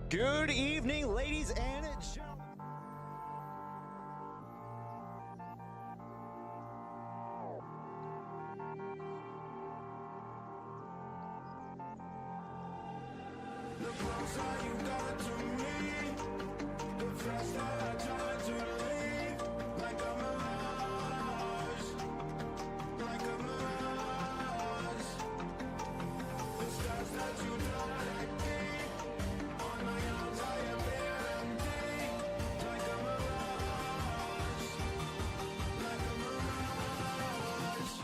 Good evening, ladies and gentlemen. The closer you got to me, the faster I try to leave. Like a mirage, like a mirage. The stars that you don't like me, on my arms I am empty. Like a mirage, like a mirage.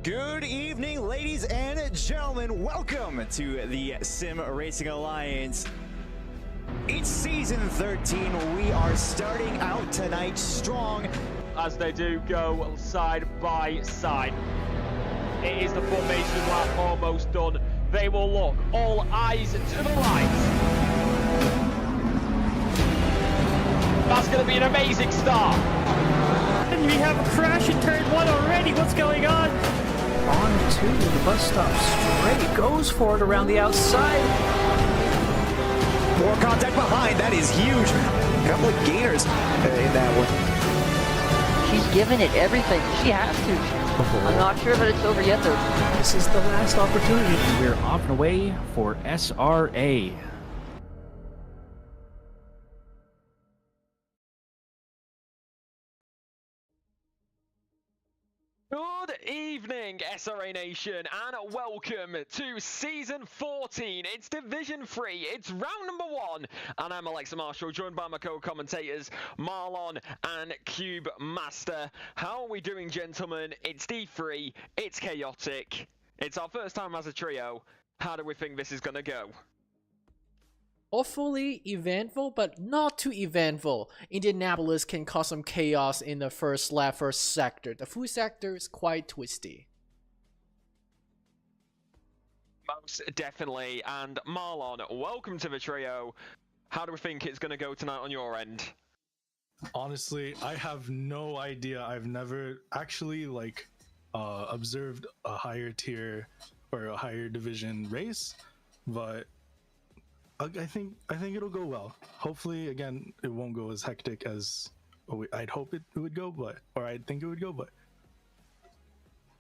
Good evening, ladies and gentlemen. Welcome to the Sim Racing Alliance. It's season 13. We are starting out tonight strong. As they do go side by side. It is the formation lap almost done. They will look, all eyes to the lights. That's going to be an amazing start. And we have a crash in turn 1 already. What's going on? On to the bus stop straight. Goes for it around the outside. More contact behind. That is huge. A couple of gainers in that one. She's given it everything. She has to. I'm not sure that it's over yet, though. This is the last opportunity. We're off and away for SRA. Good evening, SRA Nation, and welcome to Season 14. It's Division 3, it's round number 1, and I'm Alexa Marshall, joined by my co-commentators, Marlon and Cube Master. How are we doing, gentlemen? It's D3, it's chaotic, it's our first time as a trio. How do we think this is going to go? Hopefully eventful, but not too eventful. Indianapolis can cause some chaos in the first lap, first sector. The full sector is quite twisty. Most definitely. And Marlon, welcome to the trio. How do we think it's going to go tonight on your end? Honestly, I have no idea. I've never actually observed a higher tier or a higher division race, but I think it'll go well. Hopefully, again, it won't go as hectic as I'd hope it would go, or I'd think it would go, but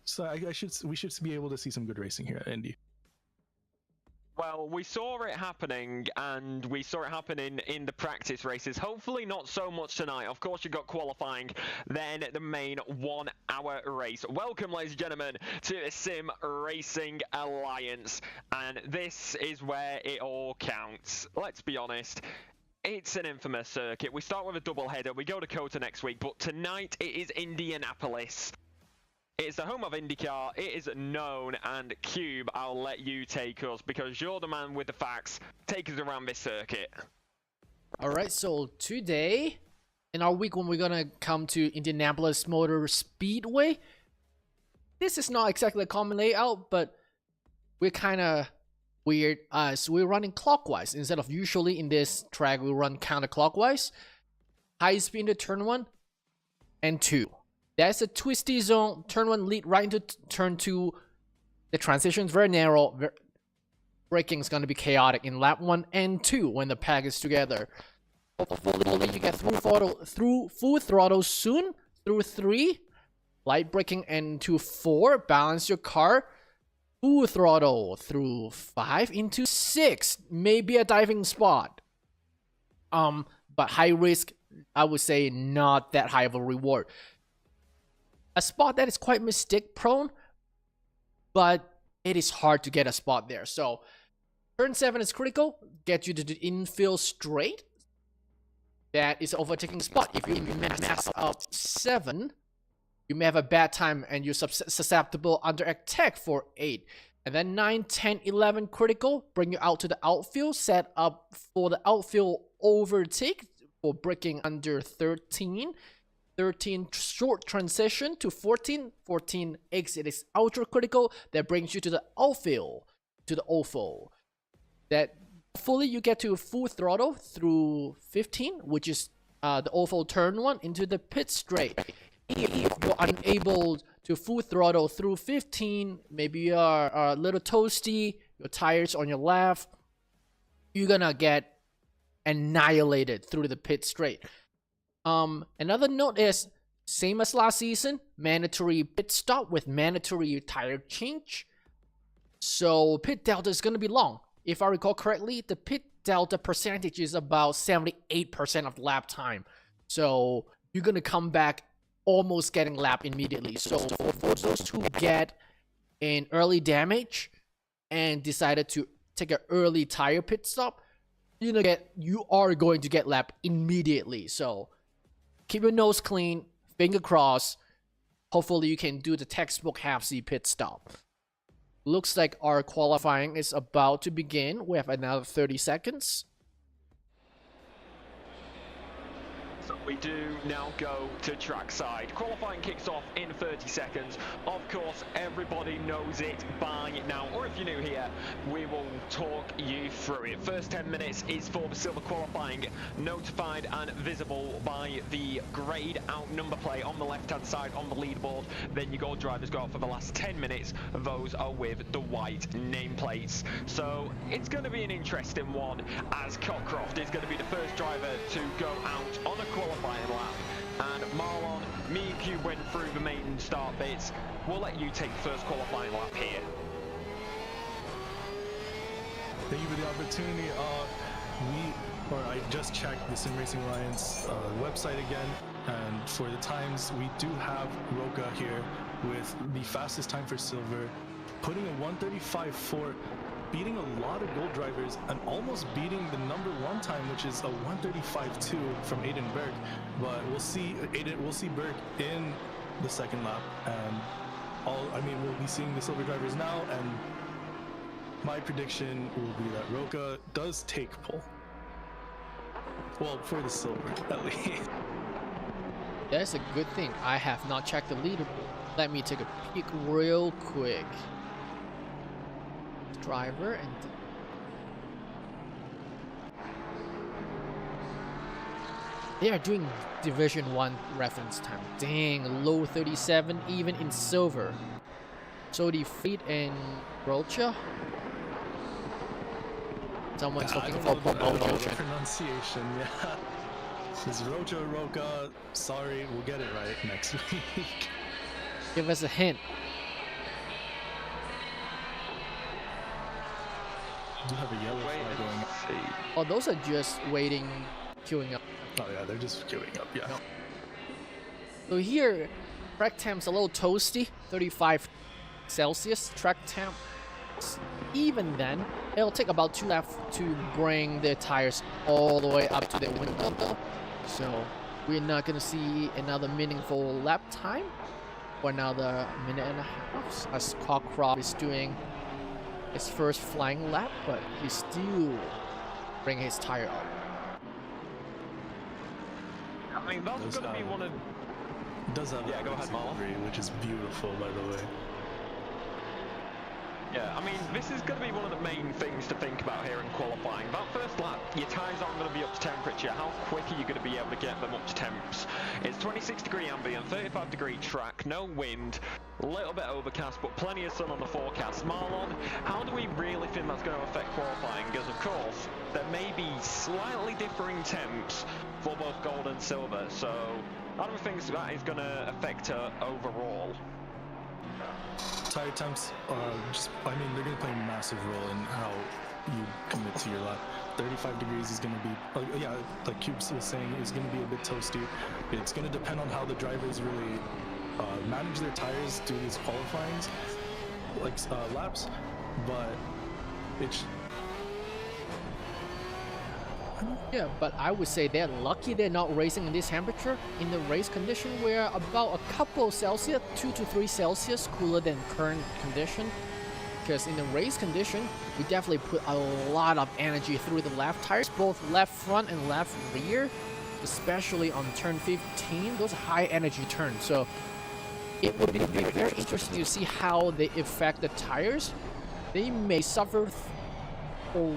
so we should be able to see some good racing here at Indy. Well, we saw it happening, and we saw it happening in the practice races. Hopefully not so much tonight. Of course, you've got qualifying, then the main 1 hour race. Welcome, ladies and gentlemen, to the Sim Racing Alliance. And this is where it all counts. Let's be honest. It's an infamous circuit. We start with a double header. We go to Kota next week, but tonight it is Indianapolis. It's the home of IndyCar, it is known, and Cube, I'll let you take us because you're the man with the facts. Take us around this circuit. Alright, so today, in our week when we're gonna come to Indianapolis Motor Speedway, this is not exactly a common layout, but we're kinda weird. So we're running clockwise. Instead of usually in this track, we run counterclockwise. High speed into turn 1 and 2. That's a twisty zone. Turn 1 lead right into turn 2. The transition is very narrow. Braking is going to be chaotic in lap 1 and 2 when the pack is together. Hopefully you get through full throttle soon. Through 3. Light braking into 4. Balance your car. Full throttle through 5 into 6. Maybe a diving spot. But high risk, I would say not that high of a reward. A spot that is quite mistake prone, but it is hard to get a spot there. So turn 7 is critical. Get you to the infield straight. That is overtaking spot. If you mess up 7, you may have a bad time and you're susceptible under attack for 8. And then 9, 10, 11 critical. Bring you out to the outfield. Set up for the outfield overtake for braking under 13. 13 short transition to 14. 14 exit is ultra critical. That brings you to the outfield, to the oval. That fully you get to full throttle through 15, which is the oval turn 1 into the pit straight. If you're unable to full throttle through 15, maybe you are a little toasty, your tires on your left, you're gonna get annihilated through the pit straight. Another note is, same as last season, mandatory pit stop with mandatory tire change. So pit delta is going to be long. If I recall correctly, the pit delta percentage is about 78% of lap time. So you're going to come back almost getting lap immediately. So for those who get an early damage and decided to take an early tire pit stop, you are going to get lap immediately. So keep your nose clean, finger crossed. hopefully you can do the textbook half-Z pit stop. Looks like our qualifying is about to begin. We have another 30 seconds. So we do now go to trackside. Qualifying kicks off in 30 seconds. Of course, everybody knows it by now, or if you're new here, we will talk you through it. First 10 minutes is for the silver qualifying, notified and visible by the grayed out number plate on the left-hand side on the leaderboard. Then your gold drivers go out for the last 10 minutes. Those are with the white nameplates. So it's going to be an interesting one, as Cockcroft is going to be the first driver to go out on a qualifying lap, and Marlon, me and Cube went through the main start bits. We'll let you take the first qualifying lap here. Thank you for the opportunity. I just checked the Sim Racing Alliance website again, and for the times, we do have Roca here with the fastest time for silver, putting a 1:35.4, beating a lot of gold drivers and almost beating the #1 time, which is a 1:35.2 from Aiden Burke. But we'll see Burke in the second lap, and we'll be seeing the silver drivers now, and my prediction will be that Roca does take pole. Well, for the silver, at least. That's a good thing. I have not checked the leaderboard. Let me take a peek real quick. Driver and they are doing Division 1 reference time. Dang, low 37 even in silver. So the fleet and Rocha. Someone's looking for promotion. Pronunciation, yeah. It's Roca. Sorry, we'll get it right next week. Give us a hint. Do have a yellow flag going. Oh, those are just waiting, queuing up. Oh yeah, they're just queuing up. Yeah. So here, track temp's a little toasty, 35 Celsius track temp. Even then, it'll take about 2 laps to bring the tires all the way up to the window. So we're not gonna see another meaningful lap time for another minute and a half, as Cockcroft is doing his first flying lap, but he's still bringing his tire up. I mean, that's going to be one of... Does have go ahead, Marlon. Which is beautiful, by the way. Yeah, I mean, this is going to be one of the main things to think about here in qualifying. That first lap, your tyres aren't going to be up to temperature. How quick are you going to be able to get them up to temps? It's 26-degree ambient, 35-degree track, no wind, a little bit overcast, but plenty of sun on the forecast. Marlon, how do we really think that's going to affect qualifying? Because, of course, there may be slightly differing temps for both gold and silver, so how do we think that is going to affect overall? Tire temps are they're going to play a massive role in how you commit to your lap. 35 degrees is going to be, like Cubes was saying, is going to be a bit toasty. It's going to depend on how the drivers really manage their tires through these qualifyings, laps, but it's... Yeah, but I would say they're lucky they're not racing in this temperature. In the race condition, we're about a couple Celsius, 2 to 3 Celsius cooler than current condition. Because in the race condition, we definitely put a lot of energy through the left tires, both left front and left rear, especially on turn 15. Those are high energy turns, so it would be very interesting to see how they affect the tires. They may suffer for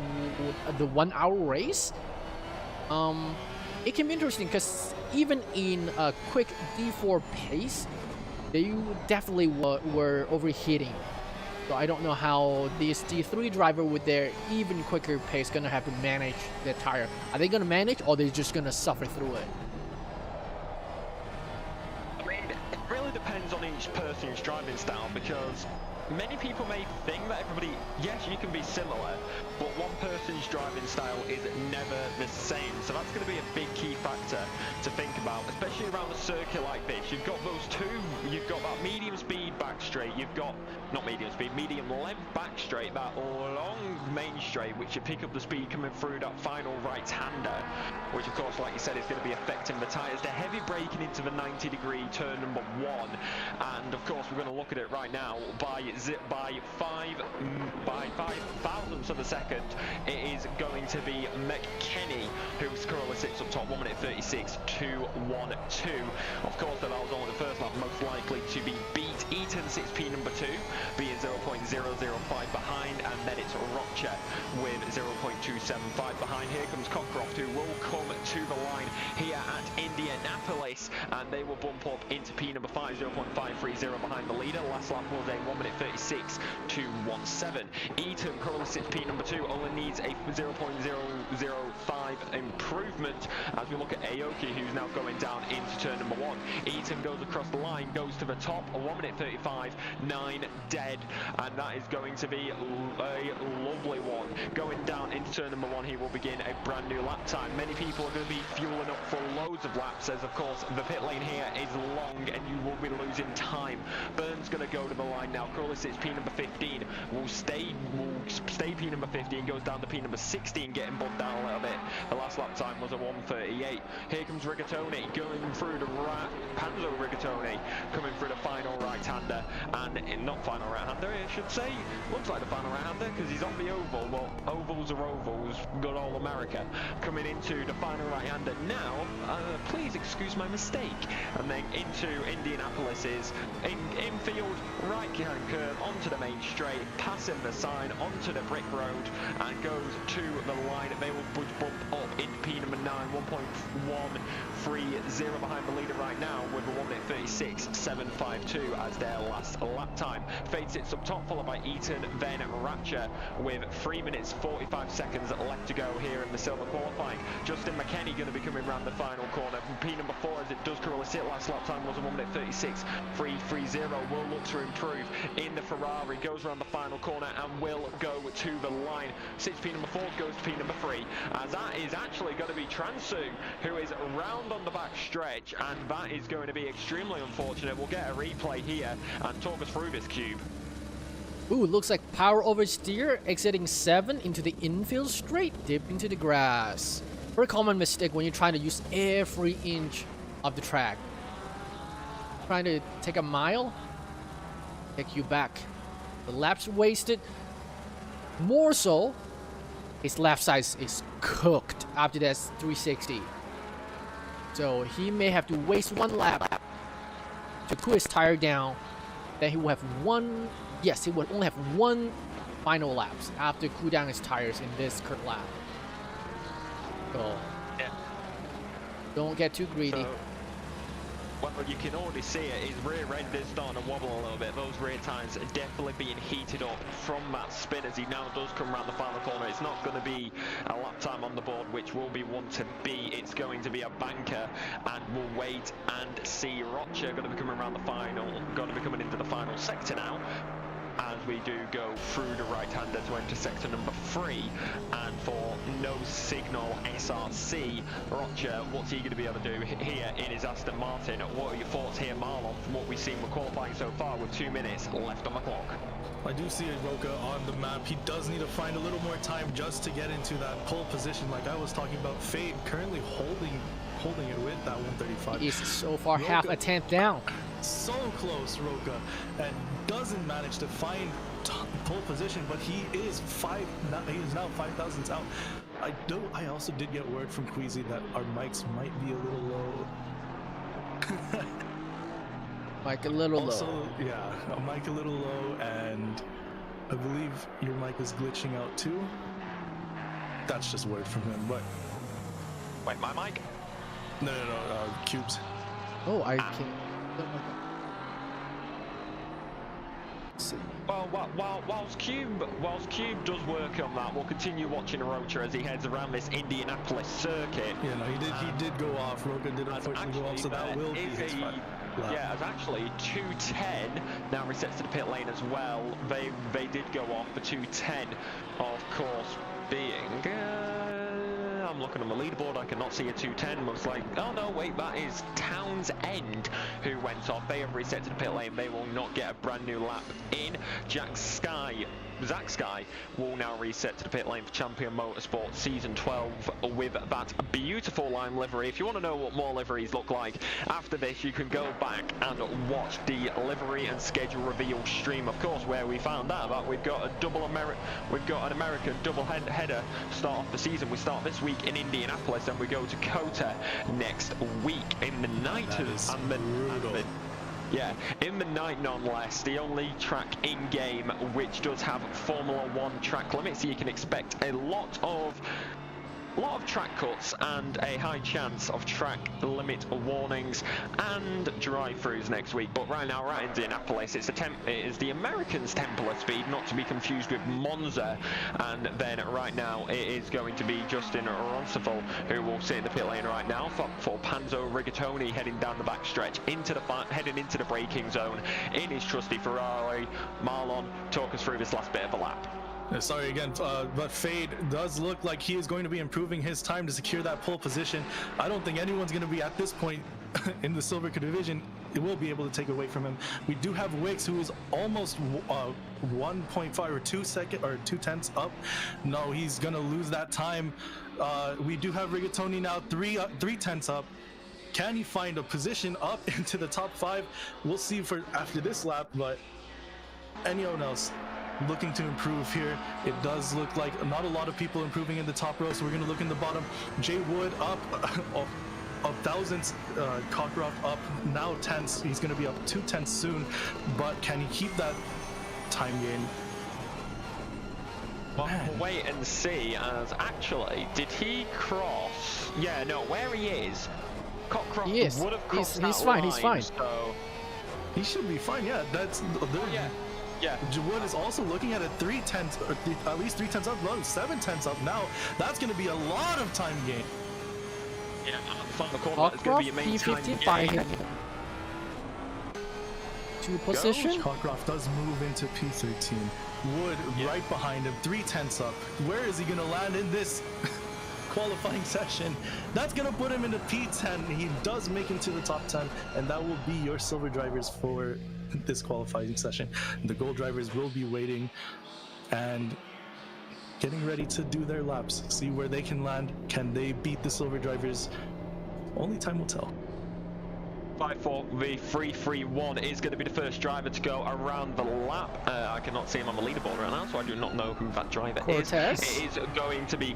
the 1 hour race. It can be interesting because even in a quick D4 pace, they definitely were overheating. So I don't know how this D3 driver with their even quicker pace gonna have to manage their tire. Are they gonna manage, or are they just gonna suffer through it? I mean, it really depends on each person's driving style, because many people may think that everybody, yes, you can be similar, but one person's driving style is never the same. So that's going to be a big key factor to think about, especially around a circuit like this. You've got those two, you've got that medium speed back straight, you've got, not medium speed, medium length back straight, that long main straight, which you pick up the speed coming through that final right-hander, which of course, like you said, is going to be affecting the tyres. They're heavy braking into the 90-degree turn number 1, and of course we're going to look at it right now by 5 thousandths of a second. It is going to be McKenny who's currently sits up top, 1 minute 36.212. Of course, that was only the first lap, most likely to be beat. Eaton sits P number 2, being 0.005 behind, and then it's Rocher with 0.275 behind. Here comes Cockcroft, who will come to the line here at Indianapolis, and they will bump up into P number 5, 0.530 behind the leader. Last lap was a 1 minute 36.217. Eaton currently sits P number 2, only needs a 0.005 improvement as we look at Aoki, who's now going down into turn number 1. Eaton goes across the line, goes to the top, a 1 minute 35.9 dead, and that is going to be a lovely one. Going down into turn number 1, he will begin a brand new lap time. Many people are going to be fueling up for loads of laps, as of course the pit lane here is long and you will be losing time. Burns going to go to the line now. Curly sits P number 15, will stay P number 15, goes down to P number 16, getting bumped down a little bit. The last lap time was a 1:38. Here comes Rigatoni going through the right, Panzo Rigatoni coming through the final right-hander, and not final right-hander, I should say. Looks like the final right-hander because he's on the oval. Well, ovals are ovals, good old America. Coming into the final right-hander now. Please excuse my mistake. And then into Indianapolis is infield, right-hand curve onto the main straight, passing the sign onto the brick road, and goes to the line. They will bump up into P number 9, 1.130 behind the leader right now with a 1 minute 36.752 as their last lap time. Fade sits up top, followed by Eaton, then Ratcher with 3 minutes 45 seconds left to go here in the silver qualifying. Justin McKenny going to be coming around the final corner from P number 4 as it does currently sit. Last lap time was a 1 minute 36.330. Will look to improve in the Ferrari, goes around the final corner and will go to the line. Sits P number 4, goes to P number 3, as that is actually going to be Transu, who is round on the back stretch, and that is going to be extremely unfortunate. We'll get a replay here and talk us through this cube. Ooh, looks like power oversteer, exiting 7 into the infield straight, dip into the grass. Very common mistake when you're trying to use every inch of the track. Trying to take a mile, take you back. The laps wasted. More so, his left side is cooked after that 360. So he may have to waste 1 lap to cool his tire down. Then he will have one. Yes, he will only have 1 final laps after cool down his tires in this current lap. So Yeah. don't get too greedy. So, well, you can already see it. His rear end is starting to wobble a little bit. Those rear tires are definitely being heated up from that spin as he now does come around the final corner. It's not going to be a lap time on the board, which will be one to be. It's going to be a banker, and we'll wait and see. Rocher going to be coming around the final, going to be coming into the final sector now, as we do go through the right-hander to enter sector number 3, and for no signal SRC, Roger, what's he going to be able to do here in his Aston Martin? What are your thoughts here, Marlon, from what we've seen with qualifying so far with 2 minutes left on the clock? I do see Roca on the map. He does need to find a little more time just to get into that pole position like I was talking about. Fade currently holding it with that 135. He's so far Roca, half a tenth down. So close, Roca, and doesn't manage to find pole position, but he is now 5 thousandths out. I also did get word from Queasy that our mics might be a little low. Like a little also, low. Yeah, a mic a little low, and I believe your mic is glitching out too. That's just word from him, but Wait, my mic? no, Cubes. Oh, I can't. see. Well, whilst Cube does work on that, we'll continue watching Rocha as he heads around this Indianapolis circuit. Yeah, no, he did go off. Rocha did unfortunately go off, so that will be his lap. Yeah, as actually 210 now resets to the pit lane as well. They did go off for 210, of course, being. I'm looking on the leaderboard, I cannot see a 210. Looks like, oh no, wait, that is Townsend who went off. They have reset to the pit lane. They will not get a brand new lap in. Zach Sky will now reset to the pit lane for Champion Motorsport Season 12 with that beautiful lime livery. If you want to know what more liveries look like after this, you can go back and watch the livery and schedule reveal stream, of course, where we found out that we've got an American double header start off the season. We start this week in Indianapolis and we go to COTA next week in the night. Yeah, in the night nonetheless, the only track in-game which does have Formula 1 track limits, so you can expect a lot of track cuts and a high chance of track limit warnings and drive-throughs next week. But right now, right in Indianapolis, it is the Americans' temple of speed, not to be confused with Monza. And then right now, it is going to be Justin Ronceville who will sit in the pit lane right now for Panzo Rigatoni heading down the backstretch heading into the braking zone in his trusty Ferrari. Marlon, talk us through this last bit of a lap. Sorry again, but Fade does look like he is going to be improving his time to secure that pole position. I don't think anyone's going to be at this point in the Silver division. It will be able to take away from him. We do have Wicks, who is almost 1.5 or 2 tenths up. No, he's going to lose that time. We do have Rigatoni now 3 tenths up. Can he find a position up into the top 5? We'll see for after this lap, but anyone else looking to improve here. It does look like not a lot of people improving in the top row, so we're going to look in the bottom. Jay Wood up a thousandths, Cockcroft up now tenths. He's going to be up 2 tenths soon, but can he keep that time gain? Well, we'll wait and see, as actually, did he cross? Yeah, no, where he is, Cockcroft would have crossed that fine, line, he's fine. So He should be fine, yeah. Yeah. Wood is also looking at a 3 tenths, or at least 3 tenths up, no, 7 tenths up now. That's going to be a lot of time gain. Yeah, final corner is going to be a main time gain. To position. Cockcroft does move into P13. Wood right behind him, 3 tenths up. Where is he going to land in this qualifying session? That's going to put him into P10. He does make it to the top 10, and that will be your silver drivers for this qualifying session. The gold drivers will be waiting and getting ready to do their laps, see where they can land. Can they beat the silver drivers? Only time will tell. 5-4, the 3-3-1 is going to be the first driver to go around the lap. I cannot see him on the leaderboard right now, so I do not know who that driver is. It is going to be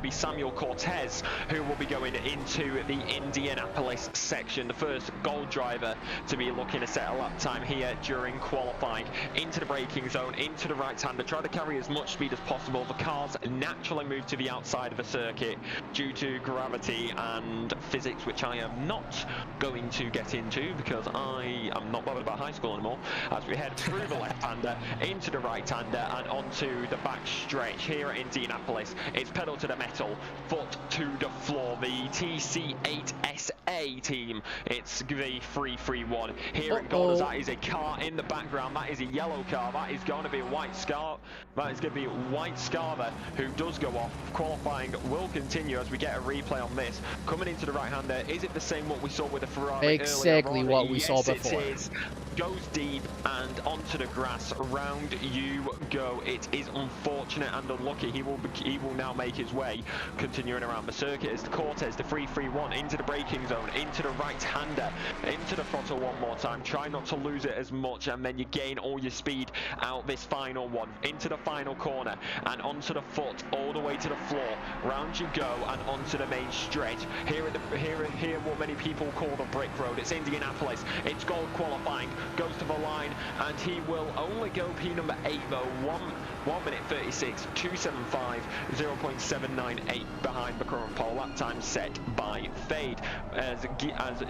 Samuel Cortez who will be going into the Indianapolis section. The first gold driver to be looking to set a lap time here during qualifying. Into the braking zone, into the right-hander, try to carry as much speed as possible. The cars naturally move to the outside of the circuit due to gravity and physics, which I am not going to get into because I am not bothered about high school anymore, as we head through the left-hander into the right-hander and onto the back stretch here at Indianapolis. It's pedal to the metal, foot to the floor. The TC8SA team, it's the 3-3-1 here at Golders. That is a car in the background. That is a yellow car. That is going to be White Scar. That is going to be White Scarver who does go off. Qualifying will continue as we get a replay on this. Coming into the right-hander, is it the same what we saw with the Ferrari? Exactly what we saw before. It is. Goes deep and onto the grass. Round you go. It is unfortunate and unlucky. He will now make his way, continuing around the circuit. As the Cortez, the 3-3-1 into the braking zone, into the right-hander, into the throttle one more time. Try not to lose it as much, and then you gain all your speed out this final one. Into the final corner and onto the foot, all the way to the floor. Round you go and onto the main stretch. Here what many people call the brick road. road. It's Indianapolis. It's gold qualifying. Goes to the line, and he will only go P number 8 though. 1 minute 36, 275, 0.798 behind the current pole lap time set by Fade. As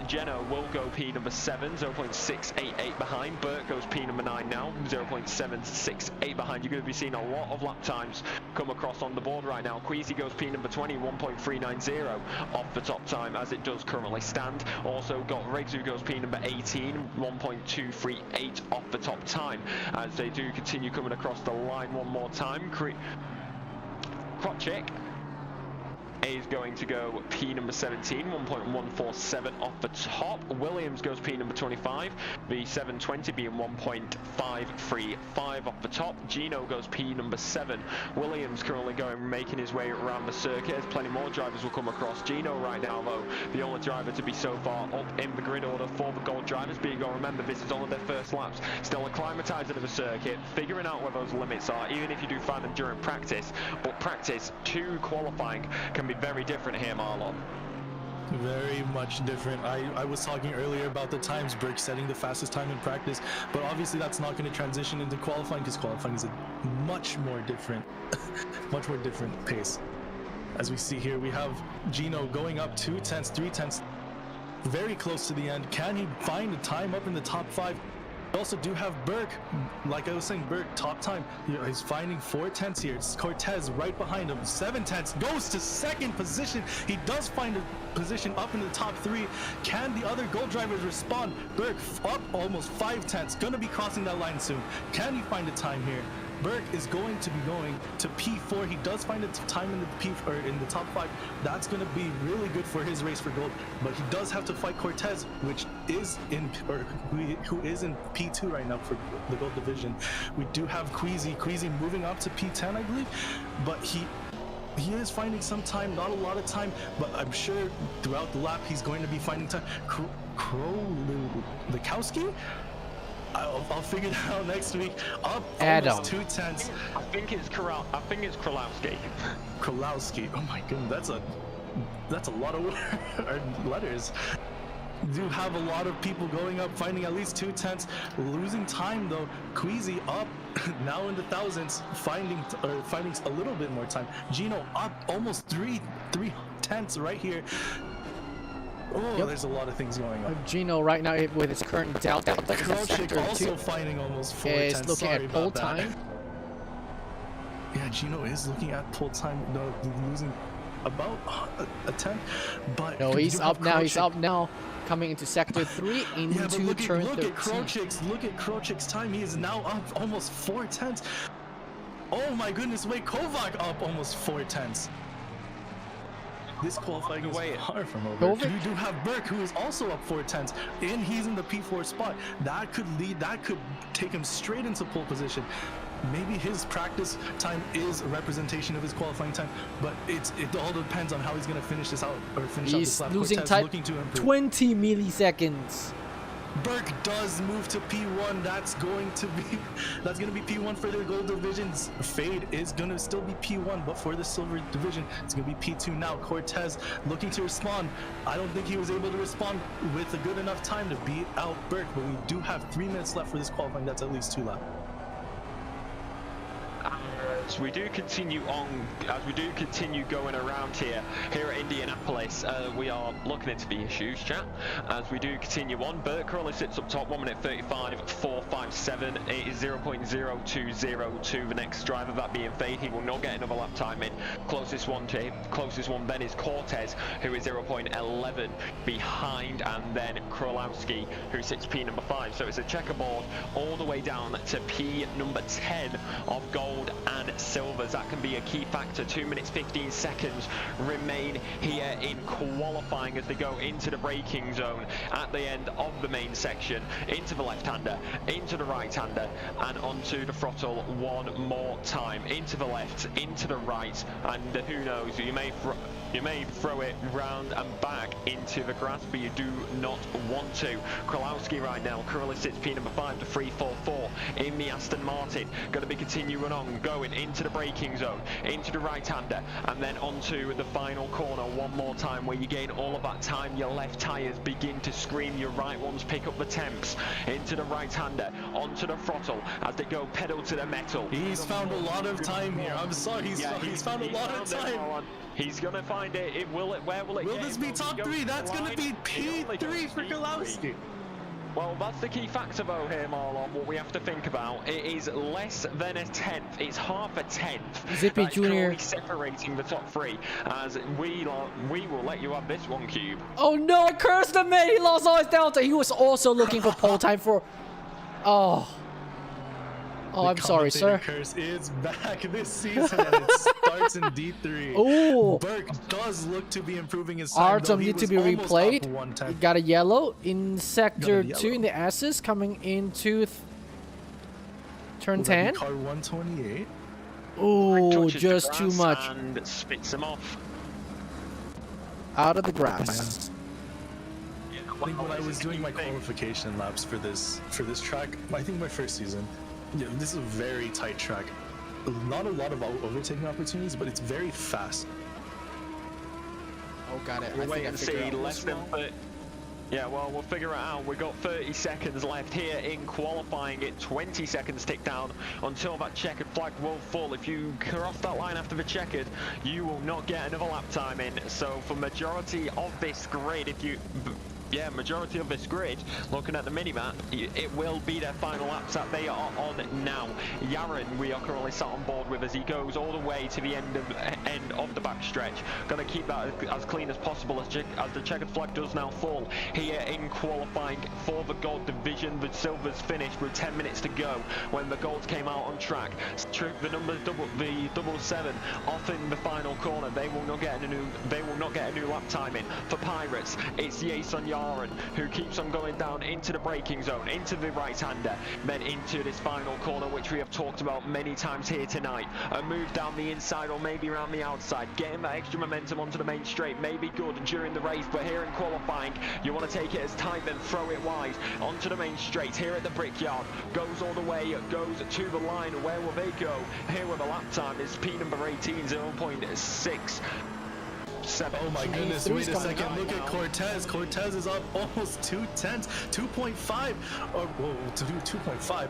Geno will go P number 7, 0.688 behind. Burt goes P number 9 now, 0.768 behind. You're going to be seeing a lot of lap times come across on the board right now. Queasy goes P number 20, 1.390 off the top time as it does currently stand. Also got Riggs who goes P number 18, 1.238 off the top time as they do continue coming across the line one more time. Krotchik is going to go P number 17, 1.147 off the top. Williams goes P number 25, the 720 being 1.535 off the top. Gino goes P number 7. Williams currently making his way around the circuit as plenty more drivers will come across. Gino right now though, the only driver to be so far up in the grid order for the gold drivers. But you got to remember, this is only their first laps. Still acclimatizing to the circuit, figuring out where those limits are, even if you do find them during practice. But practice to qualifying can be very different here, Marlon. Very much different. I was talking earlier about the times, Burke setting the fastest time in practice, but obviously that's not going to transition into qualifying because qualifying is a much more different pace. As we see here, we have Gino going up 2 tenths, 3 tenths, very close to the end. Can he find a time up in the top 5? We also do have Burke, like I was saying, Burke top time. He's finding 4 tenths here. It's Cortez right behind him, 7 tenths, goes to second position. He does find a position up in the top 3. Can the other gold drivers respond? Burke up almost 5 tenths, gonna be crossing that line soon. Can he find a time here? Burke is going to be going to P4. He does find a time in the in the top 5. That's going to be really good for his race for gold. But he does have to fight Cortez, which is who is in P2 right now for the gold division. We do have Queasy moving up to P10, I believe, but he is finding some time, not a lot of time, but I'm sure throughout the lap he's going to be finding time. Krolowski? I'll figure that out next week. Up almost 2 tenths. I think it's Krolowski. Krolowski. Oh my goodness, that's a lot of letters. Do have a lot of people going up, finding at least 2 tenths, losing time though. Queasy up now in the thousands, finding a little bit more time. Gino up almost 3 tenths right here. Oh, there's a lot of things going on. Gino right now with his current delta. Krotchik also finding almost 4 tenths. Is looking at pole time. Yeah, Gino is looking at pole time, losing about a tenth. But no, he's up now. He's up now, coming into sector 3 into turn 13. Look at Krotchik's time. He is now up almost 4 tenths. Oh my goodness! Wait, Kovac up almost 4 tenths. This qualifying is far from over. You do have Burke, who is also up 4 tenths, and he's in the P4 spot. That could take him straight into pole position. Maybe his practice time is a representation of his qualifying time, but it all depends on how he's going to finish this out or finish out this lap. He's losing time 20 milliseconds. Burke does move to P1. That's going to be P1 for the gold divisions. Fade is going to still be P1, but for the silver division, it's going to be P2 now. Cortez looking to respond. I don't think he was able to respond with a good enough time to beat out Burke, but we do have 3 minutes left for this qualifying. That's at least 2 laps. As we do continue going around here at Indianapolis, we are looking into the issues, chat. As we do continue on, Burke currently sits up top, 1 minute 35.457. It is 0.0202. The next driver, that being Fade, he will not get another lap time in. Closest one then is Cortez, who is 0.11 behind, and then Krolowski, who sits P number 5. So it's a checkerboard all the way down to P number 10 of gold and silvers. That can be a key factor. 2 minutes 15 seconds remain here in qualifying as they go into the braking zone at the end of the main section, into the left-hander, into the right-hander, and onto the throttle one more time, into the left, into the right, and who knows, you may You may throw it round and back into the grass, but you do not want to. Kralowski right now currently sits P number 5 to 344 in the Aston Martin. Going to be continuing on, going into the braking zone, into the right-hander, and then onto the final corner one more time where you gain all of that time. Your left tyres begin to scream, your right ones pick up the temps. Into the right-hander, onto the throttle as they go pedal to the metal. He's found a lot of time here. I'm sorry, he's found a lot of time. He's gonna find it. Where will it Will get this him? be top 3? That's gonna be P3 for Galowski. Well, that's the key factor though here, Marlon. What we have to think about, it is less than a tenth. It's half a tenth. Zippy That's Jr. currently separating the top 3. As we will let you have this one, Cube. Oh no, I cursed him, man. He lost all his delta. He was also looking for pole time for... Oh, I'm sorry, sir. Curse is back this season and it starts in D3. Oh, Burke does look to be improving his time. Artem need to be replayed. He got a yellow in sector 2 in the S's coming into turn 10. Car 128. Oh, Touches the just too grass much. and spits him off. Out of the grass. I think when I was doing my qualification laps for this track, I think my first season, yeah, this is a very tight track. Not a lot of overtaking opportunities, but it's very fast. Oh, got it. We'll I think wait I and figured see. out Less this than one. 30. Yeah, well, we'll figure it out. We've got 30 seconds left here in qualifying. It 20 seconds tick down until that checkered flag will fall. If you cross that line after the checkered, you will not get another lap time in. So for majority of this grid, majority of this grid, looking at the minimap, it will be their final laps that they are on now. Yaron, we are currently sat on board with as he goes all the way to the end of the back stretch. Going to keep that as clean as possible as the checkered flag does now fall. Here in qualifying for the gold division, the silvers finished with 10 minutes to go when the golds came out on track. The number double 7 off in the final corner. They will not get a new lap time in. For Pirates, it's Jason Yaron who keeps on going down into the braking zone, into the right-hander, then into this final corner, which we have talked about many times here tonight. A move down the inside or maybe around the outside, getting that extra momentum onto the main straight may be good during the race, but here in qualifying, you want to take it as tight, then throw it wide onto the main straight. Here at the Brickyard, goes all the way, goes to the line. Where will they go? Here with a lap time is P number 18, 0.6. Oh my goodness, wait a second, look at Cortez. Cortez is up almost 2/10, 2.5, or whoa, 2.5.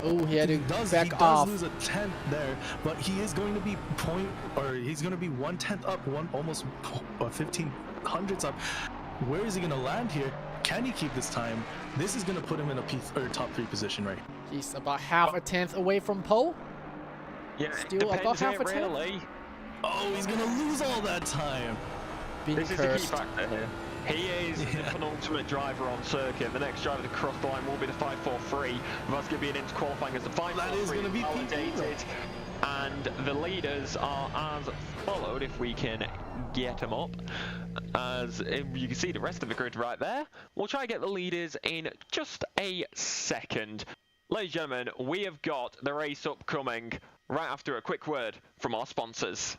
Oh, he had to He does off. lose a tenth there, but he is going to be he's going to be 1/10 up, almost 15 hundredths up. Where is he going to land here? Can he keep this time? This is going to put him in a top 3 position, right? He's about half a tenth away from pole. Yeah, Still above half a tenth. really. Oh, he's going to lose all that time. Being This cursed. is the key factor here. He is the penultimate driver on circuit. The next driver to cross the line will be the 543. That's going to be an into qualifying as the 543 That is going to be validated. And the leaders are as followed, if we can get them up. As you can see the rest of the grid right there. We'll try and get the leaders in just a second. Ladies and gentlemen, we have got the race upcoming right after a quick word from our sponsors.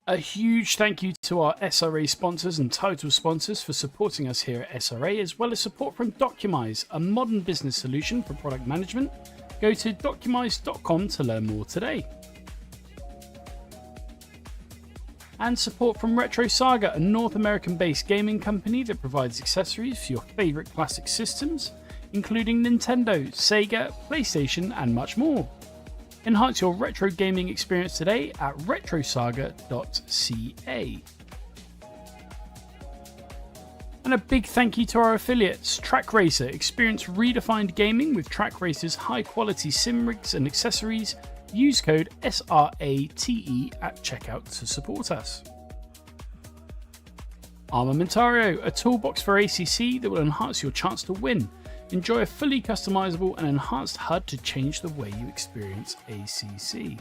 A huge thank you to our SRA sponsors and title sponsors for supporting us here at SRA, as well as support from Documise, a modern business solution for product management. Go to documise.com to learn more today. And support from Retro Saga, a North American-based gaming company that provides accessories for your favourite classic systems, including Nintendo, Sega, PlayStation, and much more. Enhance your retro gaming experience today at retrosaga.ca. And a big thank you to our affiliates, Track Racer. Experience redefined gaming with Track Racer's high quality sim rigs and accessories. Use code SRATE at checkout to support us. Armamentario, a toolbox for ACC that will enhance your chance to win. Enjoy a fully customizable and enhanced HUD to change the way you experience ACC.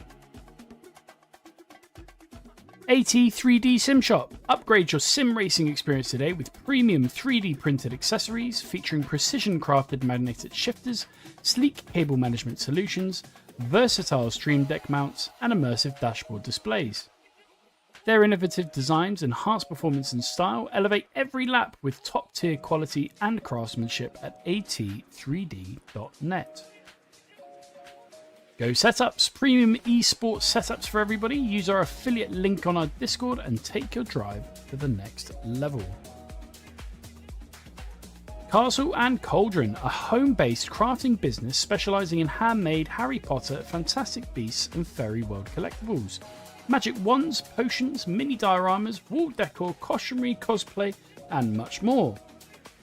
AT3D Sim Shop. Upgrade your sim racing experience today with premium 3D printed accessories featuring precision crafted magnetic shifters, sleek cable management solutions, versatile stream deck mounts, and immersive dashboard displays. Their innovative designs enhance performance and style, elevate every lap with top-tier quality and craftsmanship at at3d.net. Go Setups, premium esports setups for everybody. Use our affiliate link on our Discord and take your drive to the next level. Castle and Cauldron, a home-based crafting business specializing in handmade Harry Potter, Fantastic Beasts and Fairy World collectibles. Magic wands, potions, mini dioramas, wall decor, costumery, cosplay, and much more.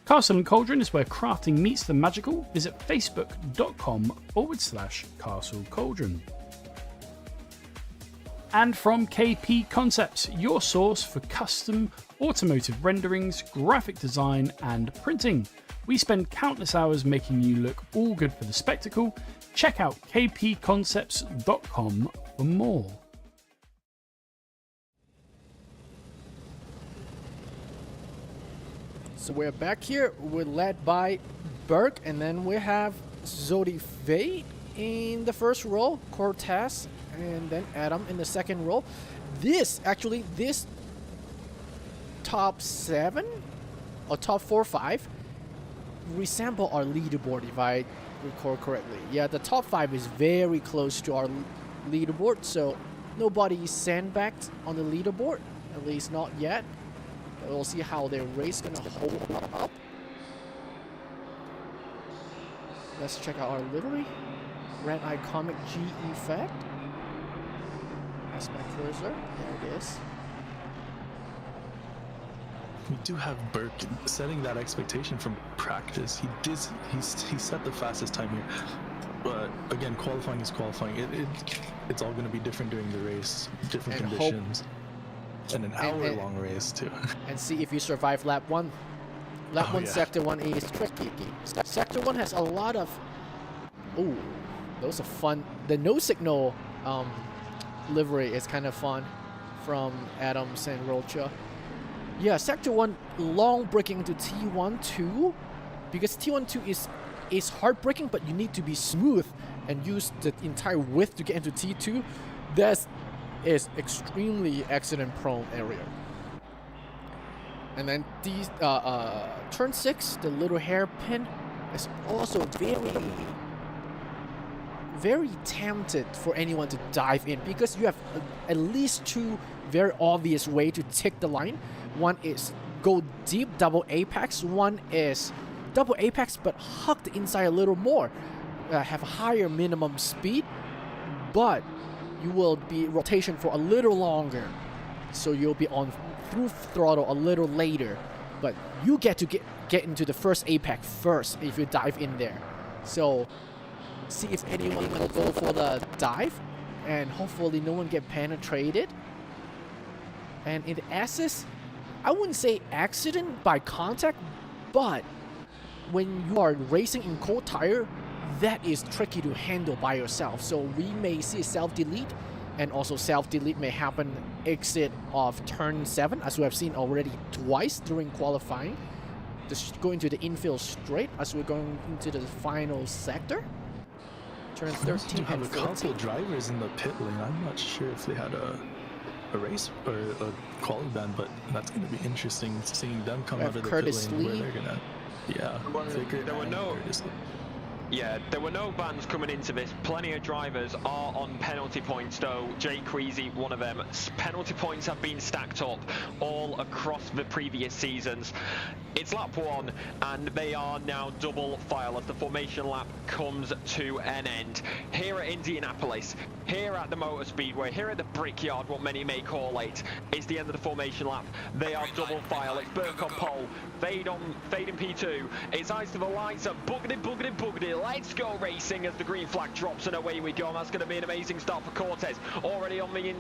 Castle and Cauldron is where crafting meets the magical. Visit facebook.com/Castle Cauldron. And from KP Concepts, your source for custom automotive renderings, graphic design, and printing. We spend countless hours making you look all good for the spectacle. Check out kpconcepts.com for more. So we're back here. We're led by Berg, and then we have Zodi Fate in the first row, Cortez, and then Adam in the second row. This top 7 or top 4 5 resemble our leaderboard, if I recall correctly. Yeah, the top 5 is very close to our leaderboard, so nobody is sandbagged on the leaderboard, at least not yet. We'll see how their race gonna hold up. Let's check out our livery. Red Iconic G effect. That's my cursor. There it is. We do have Burke setting that expectation from practice. He set the fastest time here. But again, qualifying is qualifying. It's all going to be different during the race, different And conditions. And an hour-long race too. And see if you survive lap 1. Lap 1, yeah. Sector 1 is tricky. Sector 1 has a lot of... Ooh, those are fun. The no signal livery is kind of fun from Adams and Rocha. Yeah, Sector 1 long braking into T1-2 because T1-2 is hard braking, but you need to be smooth and use the entire width to get into T2. That is extremely accident-prone area. And then these turn 6, the little hairpin, is also very tempted for anyone to dive in because you have at least 2 very obvious way to take the line. One is go deep, double apex. One is double apex but hug the inside a little more, have a higher minimum speed, but you will be rotation for a little longer, so you'll be on through throttle a little later, but you get to get into the first apex first if you dive in there. So see if anyone will go for the dive, and hopefully no one get penetrated. And in the S's, I wouldn't say accident by contact, but when you are racing in cold tire, that is tricky to handle by yourself. So we may see self-delete, and also self-delete may happen exit of turn 7, as we have seen already twice during qualifying. Just going to the infield straight as we're going into the final sector. Turn 13 do have and a 14. couple drivers in the pit lane. I'm not sure if they had a race or a quality ban, but that's going to be interesting seeing them come out of the Curtis pit lane Lee. where they're gonna, Well, Vickers there were and no- Curtis Lee. Yeah, there were no bans coming into this. Plenty of drivers are on penalty points, though. Jay Queasy, one of them. Penalty points have been stacked up all across the previous seasons. It's lap 1, and they are now double file as the formation lap comes to an end. Here at Indianapolis, here at the Motor Speedway, here at the Brickyard, what many may call it, it's the end of the formation lap. They are double file. It's Burke on pole, Fade in P2. It's eyes to the lights up, boogity, boogity, boogity. Let's go racing as the green flag drops, and away we go. That's going to be an amazing start for Cortez. Already on the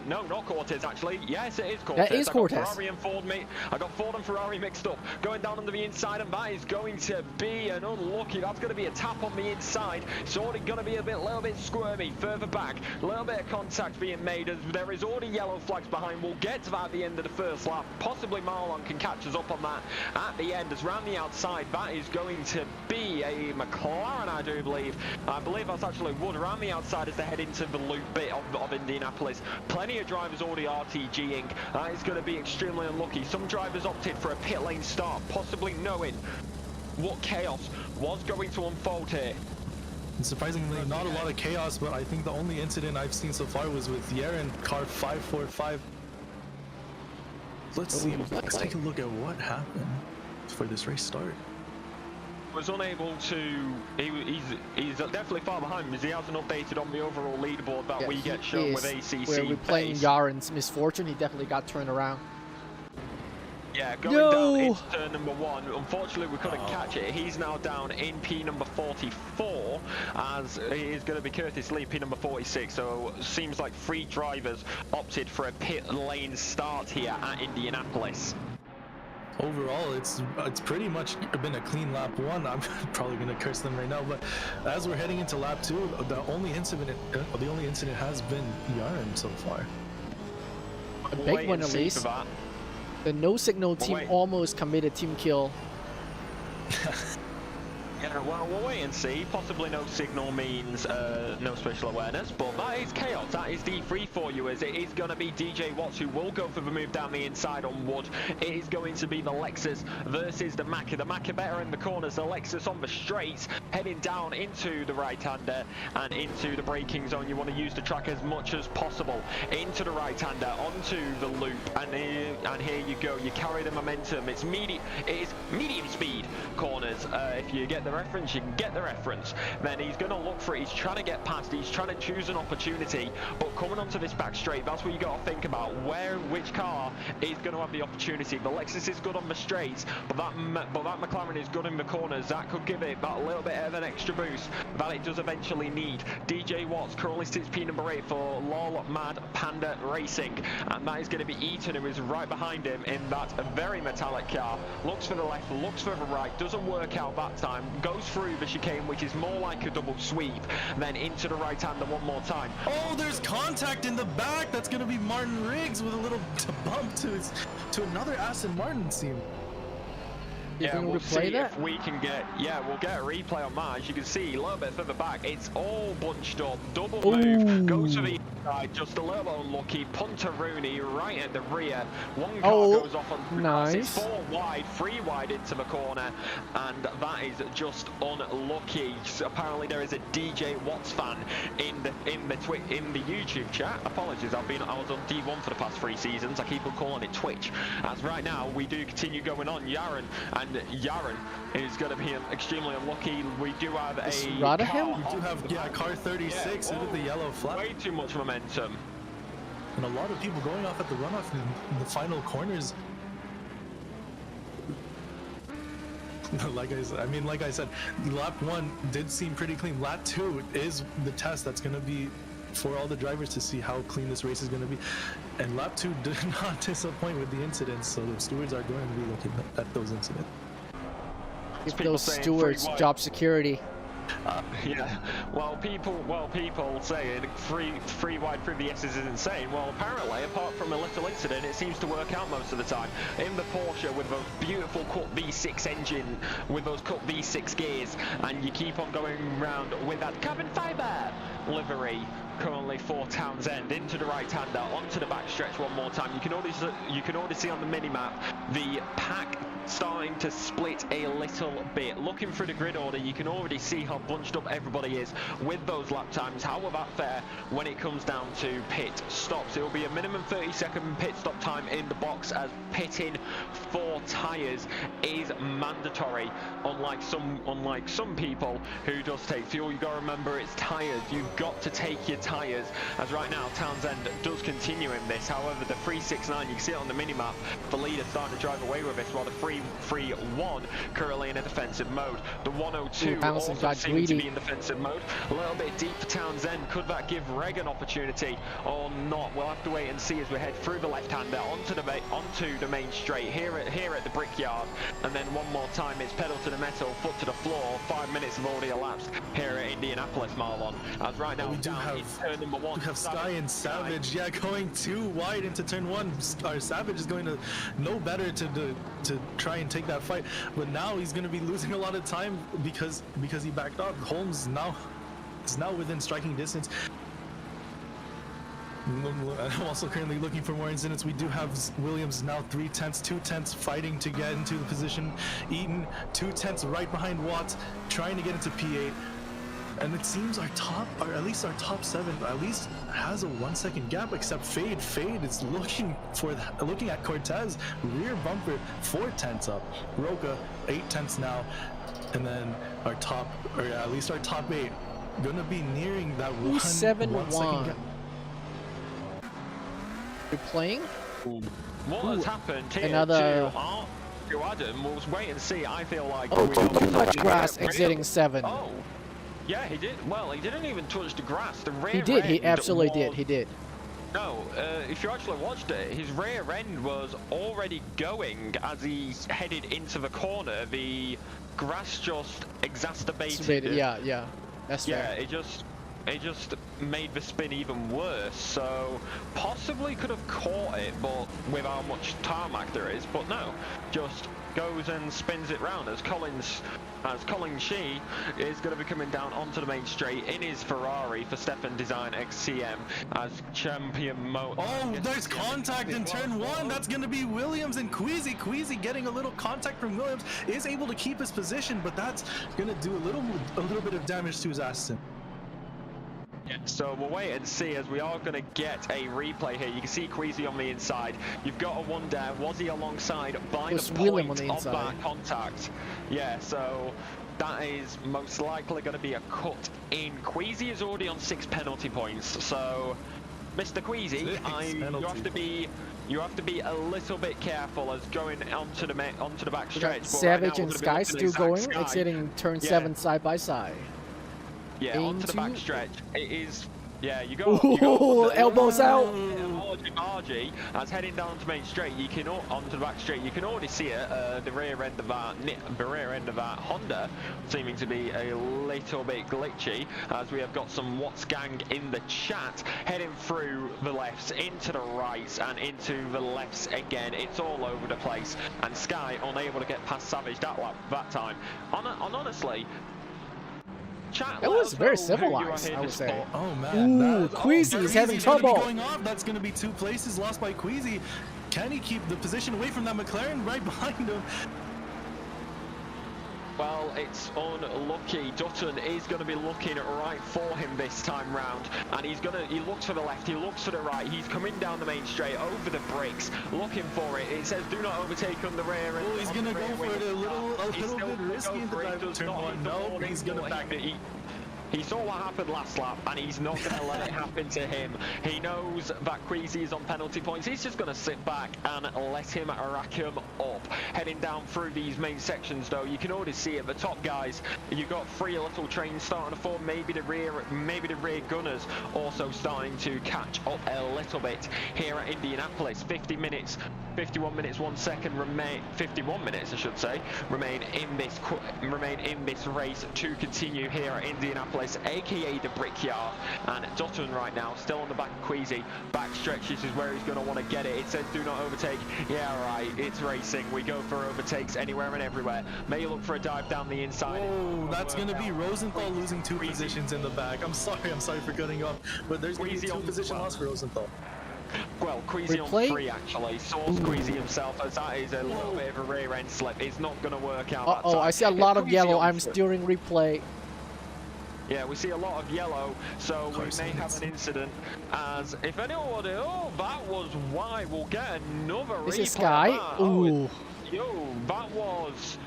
no, not Cortez actually. Yes, it is Cortez. That is Cortez. I got Ferrari and Ford I got Ford and Ferrari mixed up. Going down on the inside, and that is going to be an unlucky. That's going to be a tap on the inside. It's already going to be a little bit squirmy. Further back, back. A little bit of contact being made as there is already yellow flags behind. We'll get to that at the end of the first lap. Possibly Marlon can catch us up on that at the end. As round the outside, that is going to be a McLaren, I do believe. I believe that's actually Wood around the outside as they head into the loop bit of Indianapolis. Plenty of drivers already RTGing. That is going to be extremely unlucky. Some drivers opted for a pit lane start, possibly knowing what chaos was going to unfold here. And surprisingly, not a lot of chaos, but I think the only incident I've seen so far was with Yaren, car 545. Let's take a look at what happened for this race start. Was unable to. He's definitely far behind because he hasn't updated on the overall leaderboard that we get shown with ACC. Where we're playing Yaren's misfortune, he definitely got turned around. Yeah, going down into turn number 1. Unfortunately, we couldn't catch it. He's now down in P number 44, as it is going to be Curtis Lee, P number 46. So seems like 3 drivers opted for a pit lane start here at Indianapolis. Overall, it's pretty much been a clean lap 1. I'm probably gonna curse them right now, but as we're heading into lap 2, the only incident has been Yaren so far. A big one at least. The no signal team almost committed team kill. Yeah, well, we'll wait and see. Possibly no signal means no special awareness, but that is chaos. That is D3 for you, as it is going to be DJ Watts who will go for the move down the inside on Wood. It is going to be the Lexus versus the Macca. The Macca better in the corners, the Lexus on the straights, heading down into the right-hander and into the braking zone. You want to use the track as much as possible. Into the right-hander, onto the loop, and here you go. You carry the momentum. It is medium speed corners. If you get the reference, you can get the reference. Then he's going to look for it. He's trying to get past. He's trying to choose an opportunity. But coming onto this back straight, that's what you got to think about. Which car is going to have the opportunity? The Lexus is good on the straights, but that McLaren is good in the corners. That could give it that little bit of an extra boost that it does eventually need. DJ Watts currently sits P number 8 for Lol Mad Panda Racing, and that is going to be Eaton, who is right behind him in that very metallic car. Looks for the left, looks for the right, doesn't work out that time. Goes through the chicane, which is more like a double sweep, then into the right-hander one more time. Oh, there's contact in the back. That's going to be Martin Riggs with a little bump to another Aston Martin team. Yeah, we'll see if we can get, we'll get a replay on that. As you can see, a little bit further back, it's all bunched up. Double move, goes to the inside, just a little unlucky. Punteroonie right at the rear. One car goes off on nice. It's 4 wide, 3 wide into the corner, and that is just unlucky. Apparently there is a DJ Watts fan in the YouTube chat. Apologies, I was on D1 for the past 3 seasons. I keep on calling it Twitch. As right now we do continue going on. Yaren is going to be extremely unlucky. We do have a car. We do have car 36 with the yellow flag. Way too much momentum. And a lot of people going off at the runoff in the final corners. Like I said, lap 1 did seem pretty clean. Lap 2 is the test that's going to be for all the drivers to see how clean this race is going to be. And lap 2 did not disappoint with the incidents, so the stewards are going to be looking at those incidents. Give those stewards job security. Yeah, well, people saying three wide through the S's is insane. Well, apparently, apart from a little incident, it seems to work out most of the time. In the Porsche with a beautiful cut V6 engine, with those cut V6 gears, and you keep on going round with that carbon fiber livery. Currently for Townsend, into the right-hander, onto the back stretch one more time. You can already see on the mini-map the pack starting to split a little bit. Looking through the grid order, you can already see how bunched up everybody is with those lap times. How will that fare when it comes down to pit stops? It will be a minimum 30-second pit stop time in the box, as pitting for tyres is mandatory. Unlike some people who just take fuel, you got to remember it's tyres. You've got to take your tyres. As right now, Townsend does continue in this. However, the 369, you can see it on the mini-map, the leader starting to drive away with this, while the 331 currently in a defensive mode. The 102 also seems to be in defensive mode. A little bit deep for Townsend. Could that give Reg an opportunity or not? We'll have to wait and see as we head through the left-hander onto the main straight here at the Brickyard, and then one more time it's pedal to the metal, foot to the floor. 5 minutes have already elapsed here at Indianapolis, Marlon. As right now, turn number one. We have Sky and Savage, yeah, going too wide into turn one. Our Savage is going to know better to try and take that fight, but now he's going to be losing a lot of time because he backed off. Holmes is now within striking distance. I'm also currently looking for more incidents. We do have Williams now 3/10, 2/10 fighting to get into the position. Eaton 2/10 right behind Watts, trying to get into P8. And it seems our top, or at least our top 7, at least has a 1 second gap, except Fade. Fade is looking at Cortez, rear bumper, 4/10 up. Roca 8/10 now, and then our top, or at least our top 8, gonna be nearing that 1 second 7-1. gap. You're playing? What has happened here Another- to Adam? We'll wait and see. I feel like Oh, we too much grass real- exiting 7. Oh, yeah, he did. Well, he didn't even touch the grass. The rear He did, he end absolutely was- did, he did. No, if you actually watched it, his rear end was already going as he headed into the corner. The grass just exacerbated. Yeah, that's Yeah, fair. it just made the spin even worse. So possibly could have caught it, but with how much tarmac there is. But no, just goes and spins it round as Colin Shee is going to be coming down onto the main straight in his Ferrari for Stefan Design XCM as champion Oh, there's contact in turn 1. That's going to be Williams and Queasy. Queasy getting a little contact from Williams, is able to keep his position, but that's going to do a little bit of damage to his Aston. So we'll wait and see, as we are going to get a replay here. You can see Queasy on the inside. You've got a one down. Was he alongside by Was the William point on the of inside? that contact? Yeah, so that is most likely going to be a cut in. Queasy is already on 6 penalty points. So, Mr. Queasy, you have to be a little bit careful as going onto the back stretch. But Savage right now, and we're gonna be Sky looking still at going, Sky. exiting turn Yeah. 7 side by side. Yeah, onto the back Into- stretch. It is. Yeah, you go. Ooh, elbows out. RG, as heading down to main straight, you can onto the back straight. You can already see it. The rear end of that Honda seeming to be a little bit glitchy, as we have got some Watts gang in the chat heading through the lefts, into the rights, and into the lefts again. It's all over the place, and Sky unable to get past Savage that time. Honestly. Chat, It let was us very know who you are civilized, here I to would say. support. Oh man, Ooh, Queasy's having trouble. Going off. That's going to be 2 places lost by Queasy. Can he keep the position away from that McLaren right behind him? Well, it's unlucky. Dutton is going to be looking right for him this time round, and he looks to the left, he looks to the right, he's coming down the main straight over the bricks, looking for it. It says do not overtake on the rear. Oh, he's going to go for it a little bit risky in the drive of turn 1. No, he's going to back it. He saw what happened last lap, and he's not going to let it happen to him. He knows that Queasy is on penalty points. He's just going to sit back and let him rack him up. Heading down through these main sections, though, you can already see it. The top guys, you've got 3 little trains starting to form. Maybe the rear gunners also starting to catch up a little bit here at Indianapolis. 51 minutes 1 second remain. 51 minutes, I should say, remain in this race to continue here at Indianapolis, aka the Brickyard. And Dutton right now still on the back of Queasy. Back stretch, this is where he's going to want to get it. It says do not overtake. Yeah, right, it's racing. We go for overtakes anywhere and everywhere. May look for a dive down the inside. Oh, that's going to be Rosenthal losing 2 positions in the back. I'm sorry for cutting you off, but there's going to be 2 position loss for Rosenthal. Well, Queasy Replay? on 3 actually. Source Queasy himself, as that is a little bit of a rear end slip. It's not going to work out. that Uh-oh, time. I see a lot of Queasy yellow. on I'm 3. steering replay. Yeah, we see a lot of yellow, so we may have an incident. As if anyone, that was why. We'll get another replay. This is of Sky. that. Ooh. That was.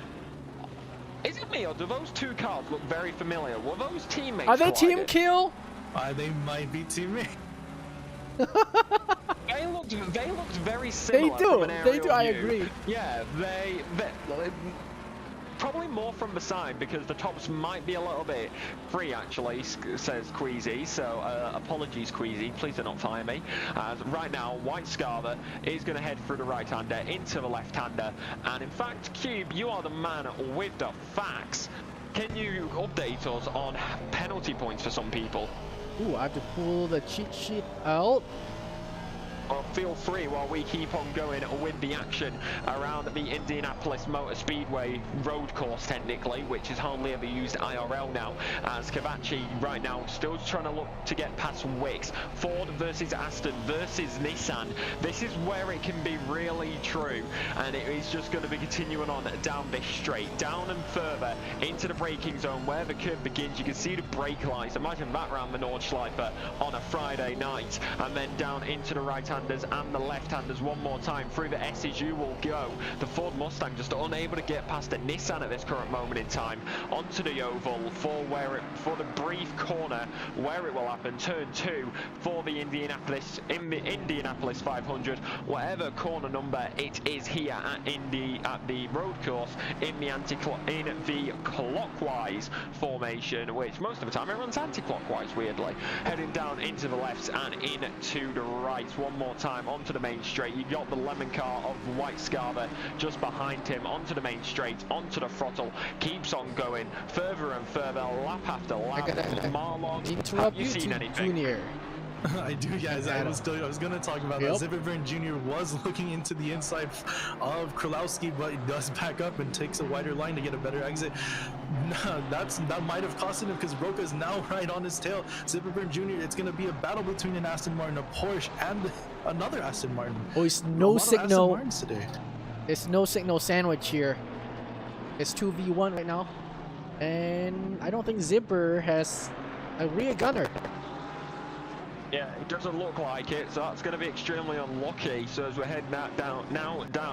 Is it me, or do those 2 cars look very familiar? Were those teammates? Are they team collided? kill? They might be teammates. They looked very similar. do, from an they aerial do, I view. agree. Yeah, they probably more from the side because the tops might be a little bit free actually, says Queasy. So apologies, Queasy. Please do not fire me. As right now, White Scarver is going to head through the right-hander into the left-hander, and in fact, Cube, you are the man with the facts. Can you update us on penalty points for some people? Ooh, I have to pull the cheat sheet out. Well, feel free while we keep on going with the action around the Indianapolis Motor Speedway road course, technically, which is hardly ever used IRL now, as Cavacci right now still trying to look to get past Wicks. Ford versus Aston versus Nissan. This is where it can be really true, and it is just going to be continuing on down this straight, down and further into the braking zone where the curve begins. You can see the brake lights. Imagine that around the Nordschleife on a Friday night, and then down into the right-handers and the left-handers one more time. Through the SSU will go. The Ford Mustang just unable to get past the Nissan at this current moment in time. Onto the oval for the brief corner where it will happen. Turn 2 for the Indianapolis 500. Whatever corner number it is here at the road course in the clockwise formation, which most of the time it runs anti-clockwise, weirdly. Heading down into the left and into the right. One more time onto the main straight. You got the lemon car of White Scarver just behind him. Onto the main straight, onto the throttle, keeps on going further and further, lap after lap. Marlon, interrupt have you seen anything? Junior. I do, guys. I was gonna talk about that. Zipperburn Jr. was looking into the inside of Kralowski, but he does back up and takes a wider line to get a better exit. That might have costed him, because Roca is now right on his tail. Zipperburn Jr. It's gonna be a battle between an Aston Martin, a Porsche, and another Aston Martin. Oh, it's no signal. Today. It's no signal sandwich here. It's 2v1 right now, and I don't think Zipper has a rear gunner. Yeah, it doesn't look like it, so that's going to be extremely unlucky. So as we're heading down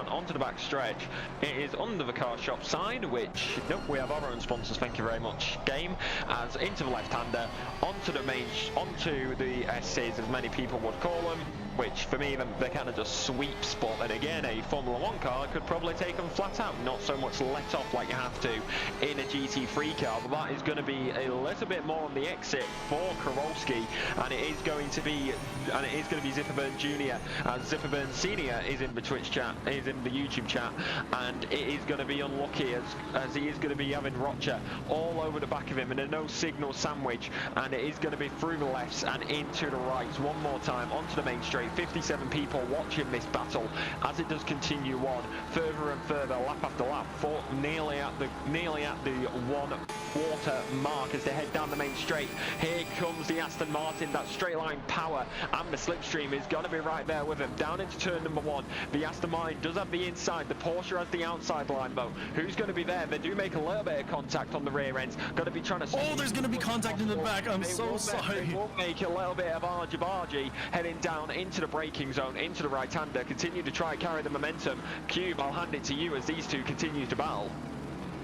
onto the back stretch, it is under the car shop sign, which, nope, we have our own sponsors, thank you very much, game, as into the left-hander, onto the SCs, as many people would call them, which for me, they kind of just sweep spot. And again, a Formula 1 car could probably take them flat out, not so much let off like you have to in a GT3 car, but that is going to be a little bit more on the exit for Kowalski, and it is going to be Zipperburn Jr. Zipperburn Senior is in the Twitch chat, is in the YouTube chat, and it is going to be unlucky as he is going to be having Rocha all over the back of him in a no signal sandwich, and it is going to be through the lefts and into the rights one more time onto the main straight. 57 people watching this battle as it does continue on further and further, lap after lap, for nearly at the 1 quarter mark as they head down the main straight. Here comes the Aston Martin, that straight line power, and the slipstream is going to be right there with him down into turn number 1. The Aston Martin does have the inside, the Porsche has the outside line though. Who's going to be there? They do make a little bit of contact on the rear ends. Going to be trying to... Oh, there's going to be contact in the back. I'm so sorry. They will make a little bit of argy-bargy heading down into the braking zone, into the right-hander. Continue to try and carry the momentum. Cube, I'll hand it to you as these two continue to battle.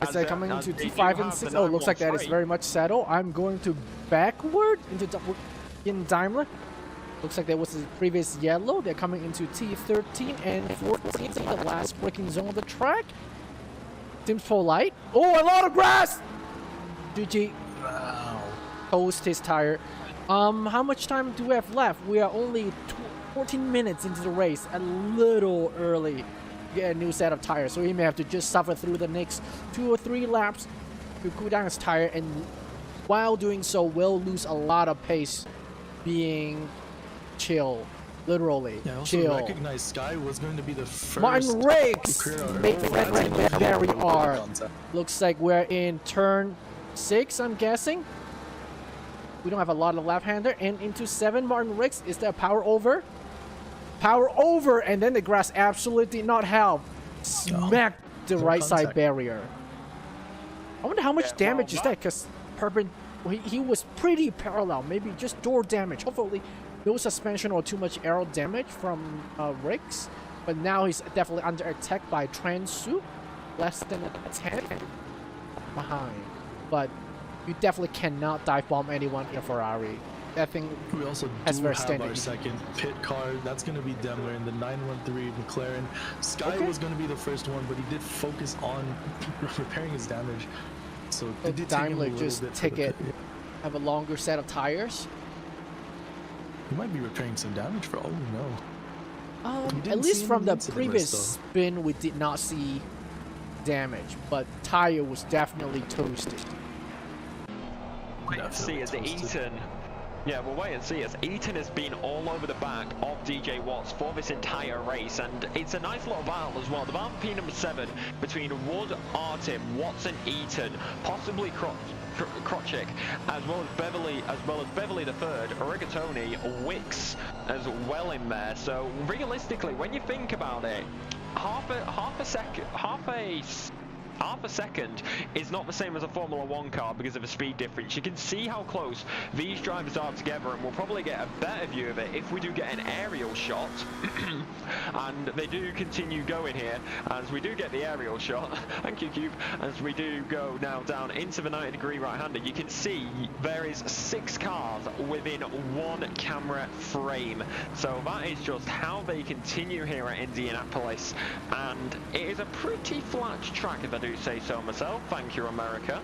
As they're coming into 2.5 and 6. Oh, looks like that is very much settled. I'm going to backward into in Daimler. Looks like there was a previous yellow. They're coming into T13 and 14, the last braking zone of the track. Seems polite. Oh, a lot of grass! GG. Wow. Toast his tire. How much time do we have left? We are only 14 minutes into the race. A little early to get a new set of tires, so he may have to just suffer through the next 2 or 3 laps to cool down his tire, and while doing so will lose a lot of pace being chill, literally chill. Recognized Sky was going to be the first. Martin Riggs made friend right there. There we are. Looks like we're in turn 6, I'm guessing. We don't have a lot of left-hander, and into 7, Martin Riggs. Is there power over? Power over, and then the grass absolutely did not help. Smacked the right side barrier. I wonder how much damage is that, because he was pretty parallel. Maybe just door damage. Hopefully no suspension or too much aero damage from Riggs. But now he's definitely under attack by Transu. Less than a 10 behind. But you definitely cannot dive bomb anyone in a Ferrari. That thing we also do have our second pit car. That's going to be Demler in the 913 McLaren. Sky was going to be the first one, but he did focus on repairing his damage. So Daimler just take it, have a longer set of tires. He might be repairing some damage for all we know. At least from the previous spin, we did not see damage, but tire was definitely toasted. Wait and see as Eaton Yeah, we'll wait and see, as Eaton has been all over the back of DJ Watts for this entire race, and it's a nice little battle as well. The battle for P number 7 between Wood, Artim, Watts and Eaton, possibly Krotchik, as well as Beverly the third, Rigatoni, Wicks as well in there. So realistically, when you think about it, half a second is not the same as a Formula 1 car because of the speed difference. You can see how close these drivers are together, and we'll probably get a better view of it if we do get an aerial shot. And they do continue going here, as we do get the aerial shot. Thank you, Cube. As we do go now down into the 90-degree right-hander, you can see there is 6 cars within 1 camera frame. So that is just how they continue here at Indianapolis, and it is a pretty flat track, if I do say so myself. Thank you, America.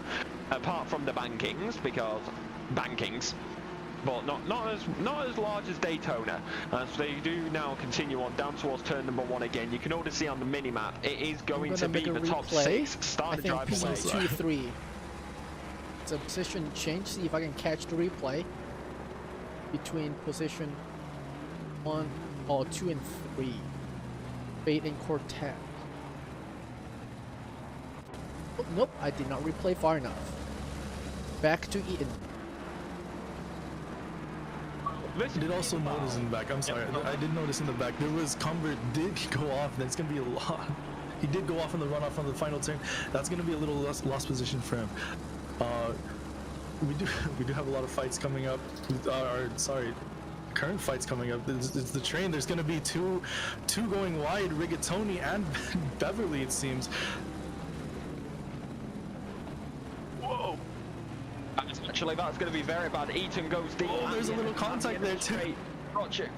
Apart from the bankings, because bankings, but not as large as Daytona. As they do now continue on down towards turn number 1 again. You can already see on the mini map it is going to be the top 6 start the drive away. P2-3. It's a position change. See if I can catch the replay between position 1 or 2 and 3. Fate and Quartet. Oh, nope, I did not replay far enough. Back to Eaton. I did also notice in the back, I'm sorry, I did notice in the back, there was Cumbert did go off, and it's going to be a lot. He did go off on the runoff on the final turn. That's going to be a little lost position for him. We do have a lot of fights coming up. Current fights coming up. It's the train. There's going to be two going wide, Rigatoni and Beverly, it seems. Whoa. Actually, that's going to be very bad. Eaton goes deep. Oh, there's a little contact there too.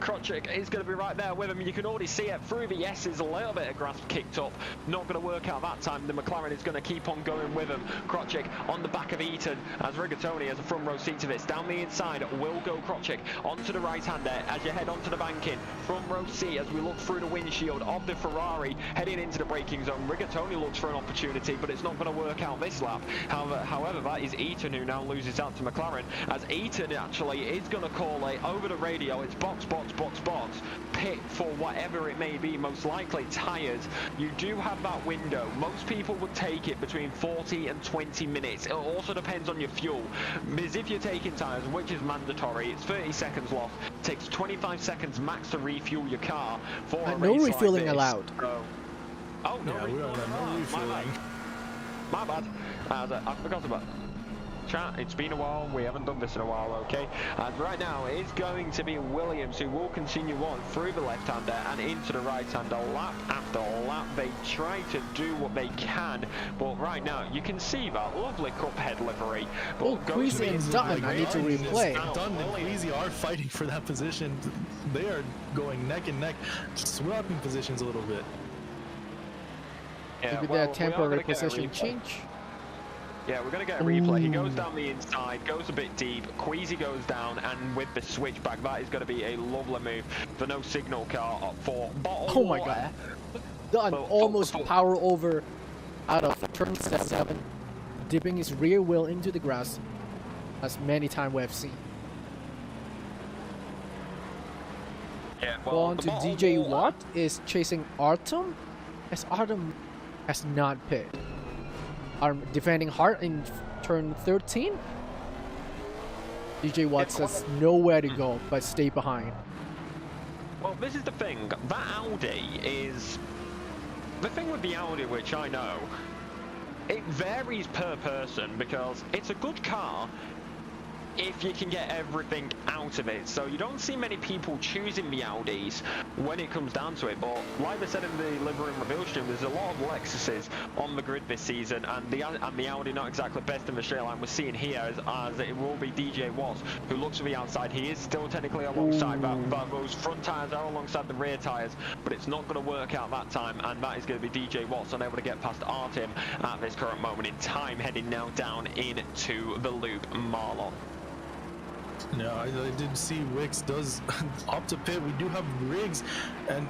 Krotchik is going to be right there with him. You can already see it through the S's. A little bit of grasp kicked up. Not going to work out that time. The McLaren is going to keep on going with him. Krotchik on the back of Eaton as Rigatoni has a front row seat to this. Down the inside will go Krotchik onto the right hand there as you head onto the banking. Front row seat as we look through the windshield of the Ferrari heading into the braking zone. Rigatoni looks for an opportunity, but it's not going to work out this lap. However, that is Eaton who now loses out to McLaren, as Eaton actually is going to call it over the radio. It's box, pit for whatever it may be, most likely tires. You do have that window. Most people would take it between 40 and 20 minutes. It also depends on your fuel, because if you're taking tires, which is mandatory, it's 30 seconds lost. It takes 25 seconds max to refuel your car for a race no refueling like this. allowed. Oh, no, no refueling. My bad. I forgot about it. Chat, it's been a while, we haven't done this in a while, okay? And right now it's going to be Williams who will continue on through the left-hander and into the right-hander lap after lap. They try to do what they can, but right now you can see that lovely Cuphead livery. Oh, Queasy and Dutton, I need to replay. Dutton and Queasy are fighting for that position. They are going neck and neck, swapping positions a little bit. Yeah, maybe that temporary position change. Yeah, we're going to get a replay. He goes down the inside, goes a bit deep. Queasy goes down, and with the switchback, that is going to be a lovely move for no signal car for bottle Oh my god. Done. Almost power over out of turn 7, dipping his rear wheel into the grass, as many times we have seen. Yeah, Go on to DJ Watt is chasing Artem, as Artem has not pit. Are defending hard in turn 13. DJ Watts has nowhere to go but stay behind. Well, this is the thing. That Audi is... The thing with the Audi, which I know, it varies per person because it's a good car if you can get everything out of it. So you don't see many people choosing the Audis when it comes down to it, but like I said in the livery and reveal stream, there's a lot of Lexuses on the grid this season, and the Audi not exactly best in the straight line. We're seeing here as it will be DJ Watts who looks to the outside. He is still technically alongside that. Those front tires are alongside the rear tires, but it's not going to work out that time, and that is going to be DJ Watts unable to get past Artem at this current moment in time, heading now down into the loop. Marlon. No, I did see Wicks does opt to pit. We do have Riggs and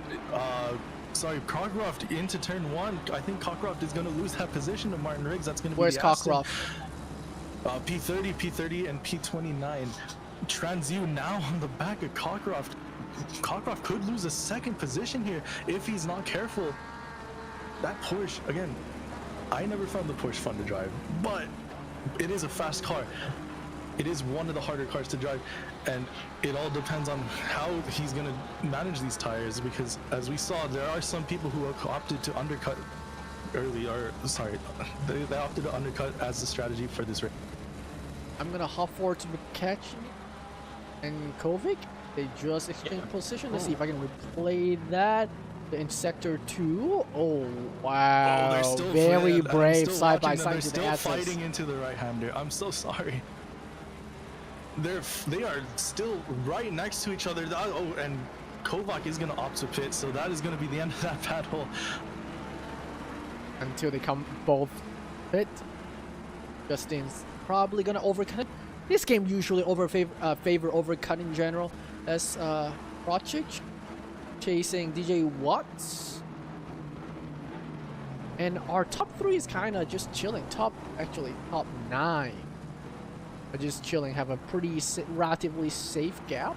Cockcroft into turn 1. I think Cockcroft is going to lose that position to Martin Riggs. That's going to be Where's Cockcroft? P30, and P29. Transu now on the back of Cockcroft. Cockcroft could lose a second position here if he's not careful. That Porsche, again, I never found the Porsche fun to drive, but it is a fast car. It is one of the harder cars to drive, and it all depends on how he's going to manage these tires, because as we saw, there are some people who opted to undercut early, or sorry, they opted to undercut as the strategy for this race. I'm gonna hop forward to McCatchy and Kovic. They just exchanged position. Let's see if I can replay that. In sector 2. Oh wow! They're still very I'm brave still side by watching them. side. They're To still the fighting into the right-hander. I'm so sorry. They are still right next to each other. Oh, and Kovac is gonna opt to pit, so that is gonna be the end of that battle. Until they come both pit. Justin's probably gonna overcut it. This game usually favor overcut in general. As Rocic chasing DJ Watts. And our top 3 is kind of just chilling. Top 9 are just chilling. Have a pretty relatively safe gap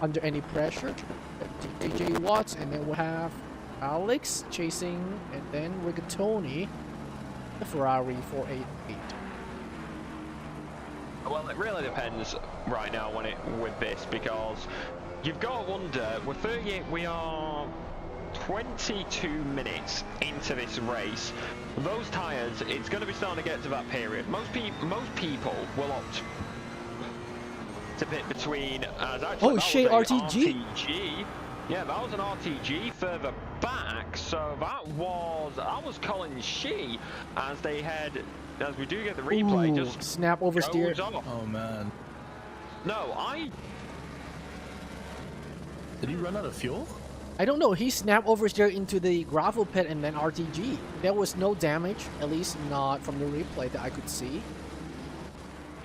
under any pressure. DJ Watts, and then we'll have Alex chasing, and then Rigatoni, the Ferrari 488. Well, it really depends right now with this, because you've got to wonder, we are 22 minutes into this race. Those tyres, it's going to be starting to get to that period. Most people will opt to pit between. Oh shit, RTG. Yeah, that was an RTG further back. So that was Colin Shee as we do get the replay. Ooh, just snap oversteer. Oh man. No, Did he run out of fuel? I don't know. He snapped oversteer into the gravel pit and then RTG. There was no damage, at least not from the replay that I could see.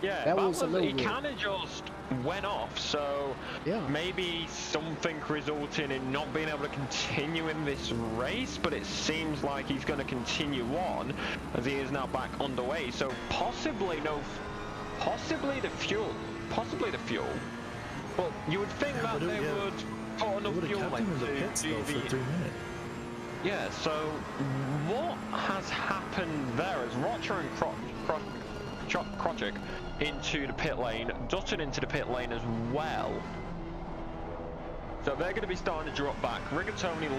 Yeah, that was a little he weird. kind of just went off, so yeah, maybe something resulting in not being able to continue in this race, but it seems like he's going to continue on as he is now back underway. So possibly the fuel, but you would think that they would put enough fuel into for 3 minutes. Yeah, so what has happened there is Roger and Krocic into the pit lane, Dutton into the pit lane as well. So they're going to be starting to drop back. Rigatoni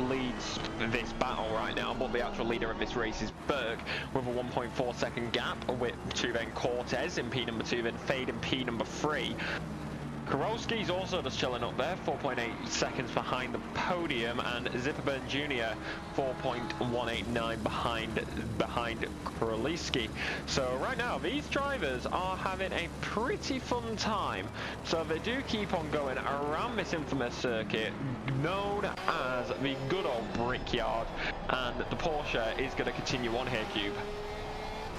leads this battle right now, but the actual leader of this race is Berg with a 1.4 second gap to then Cortez in P number 2, then Fade in P number 3. Karolski's also just chilling up there, 4.8 seconds behind the podium, and Zipperburn Jr. 4.189 behind Karolski. So right now, these drivers are having a pretty fun time. So they do keep on going around this infamous circuit known as the good old Brickyard, and the Porsche is going to continue on here, Cube.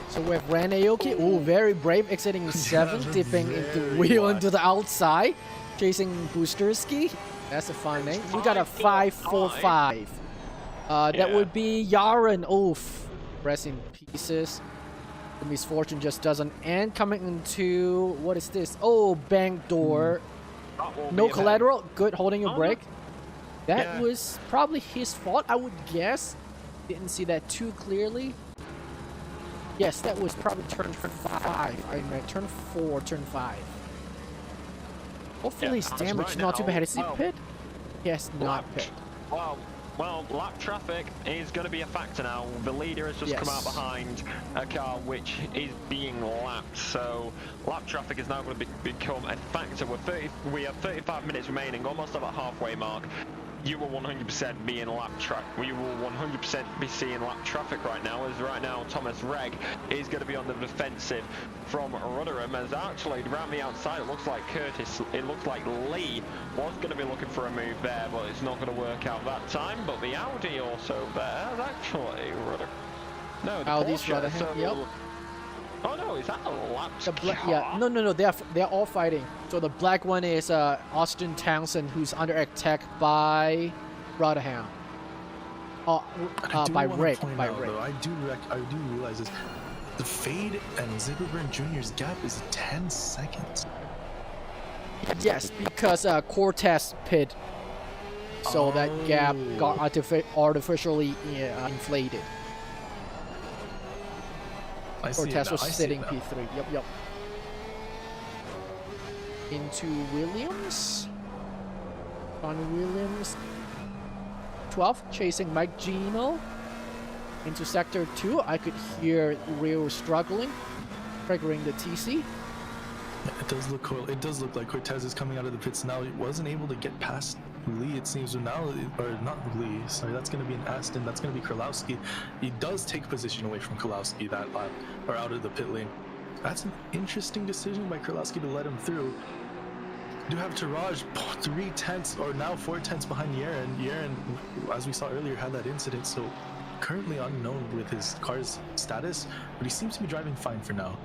So we have Ran Aoki, very brave, exiting 7th, dipping into wheel into the outside, chasing Boosterski. That's a fun name. We got a 5-4-5. That would be Yaren. Oof, rest in pieces. The misfortune just doesn't end. Coming into, what is this? Oh, bank door. No collateral. Good, holding your brake. That was probably his fault, I would guess. Didn't see that too clearly. Yes, that was probably turn 5. I meant turn 4, turn 5. Hopefully his damage right not too now, bad. Is he pit? Yes, not pit. Well, lap traffic is going to be a factor now. The leader has just come out behind a car which is being lapped. So lap traffic is now going to become a factor. We have 35 minutes remaining, almost at that halfway mark. You will 100% be in lap track. We will 100% be seeing lap traffic right now, as right now Thomas Reg is going to be on the defensive from Rotherham, as actually around the outside it looks like Lee was going to be looking for a move there, but it's not going to work out that time. But the Audi also there is actually Rotherham. No, the Audi's Porsche, Rotherham, so yep. Oh no, is that a lap Yeah, no, they're all fighting. So the black one is Austin Townsend, who's under attack by Rotherham. By Rick. I do realize this. the Fade and Zipperburn Jr.'s gap is 10 seconds. Yes, because Cortez pit, so that gap got artificially inflated. Cortez was sitting P3. Yep. Into Williams. On Williams. 12 chasing Mike Gino. Into sector 2, I could hear Rio struggling, triggering the TC. It does look cool. It does look like Cortez is coming out of the pits now. He wasn't able to get past Lee, it seems. Now, or not Lee, sorry, that's going to be an Aston. That's going to be Kralowski. He does take position away from Kralowski that lap, or out of the pit lane. That's an interesting decision by Kralowski to let him through. Do have Taraj 3/10 or now 4/10 behind Yeren. Yeren, as we saw earlier, had that incident, so currently unknown with his car's status, but he seems to be driving fine for now.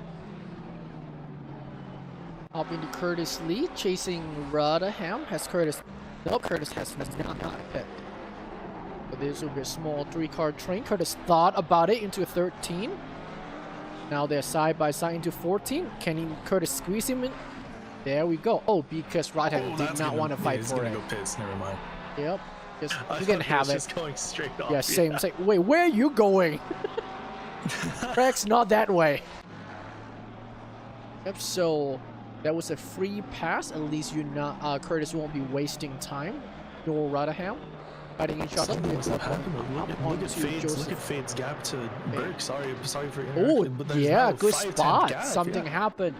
Up into Curtis Lee, chasing Rotherham. Has Curtis... No, Curtis has not hit. But this will be a small 3-car train. Curtis thought about it into 13. Now they're side by side into 14. Curtis squeeze him in? There we go. Oh, because Rotherham did not want to fight for it. Go piss, never mind. Yep. You can have it. Just going straight off. Yeah, same. It's like, wait, where are you going? Rex, not that way. Yep, so that was a free pass. At least Curtis won't be wasting time. Nor Rotherham fighting each other. Look at Fade's gap to Burke. Sorry for Oh, interrupting, but there's yeah, now a good 5-10 spot. gap, Something yeah. happened.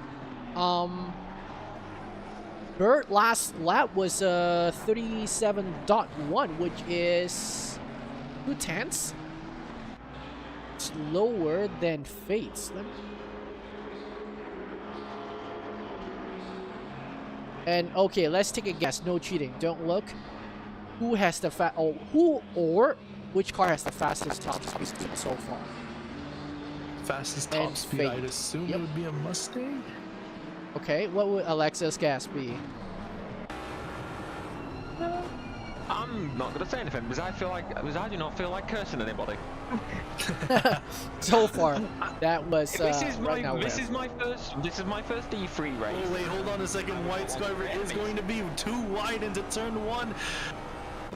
Burt last lap was 37.1, which is 2/10 slower than Fate's. And okay, let's take a guess. No cheating. Don't look. Who has the which car has the fastest top speed so far? Fastest top And speed, Fade. I'd assume Yep. it would be a Mustang. Okay, what would Alexa's guess be? I'm not gonna say anything because I do not feel like cursing anybody. So far, that was This is right now. this is my first E3 race. Oh wait, hold on a second. White Scarver is going to be too wide into turn 1.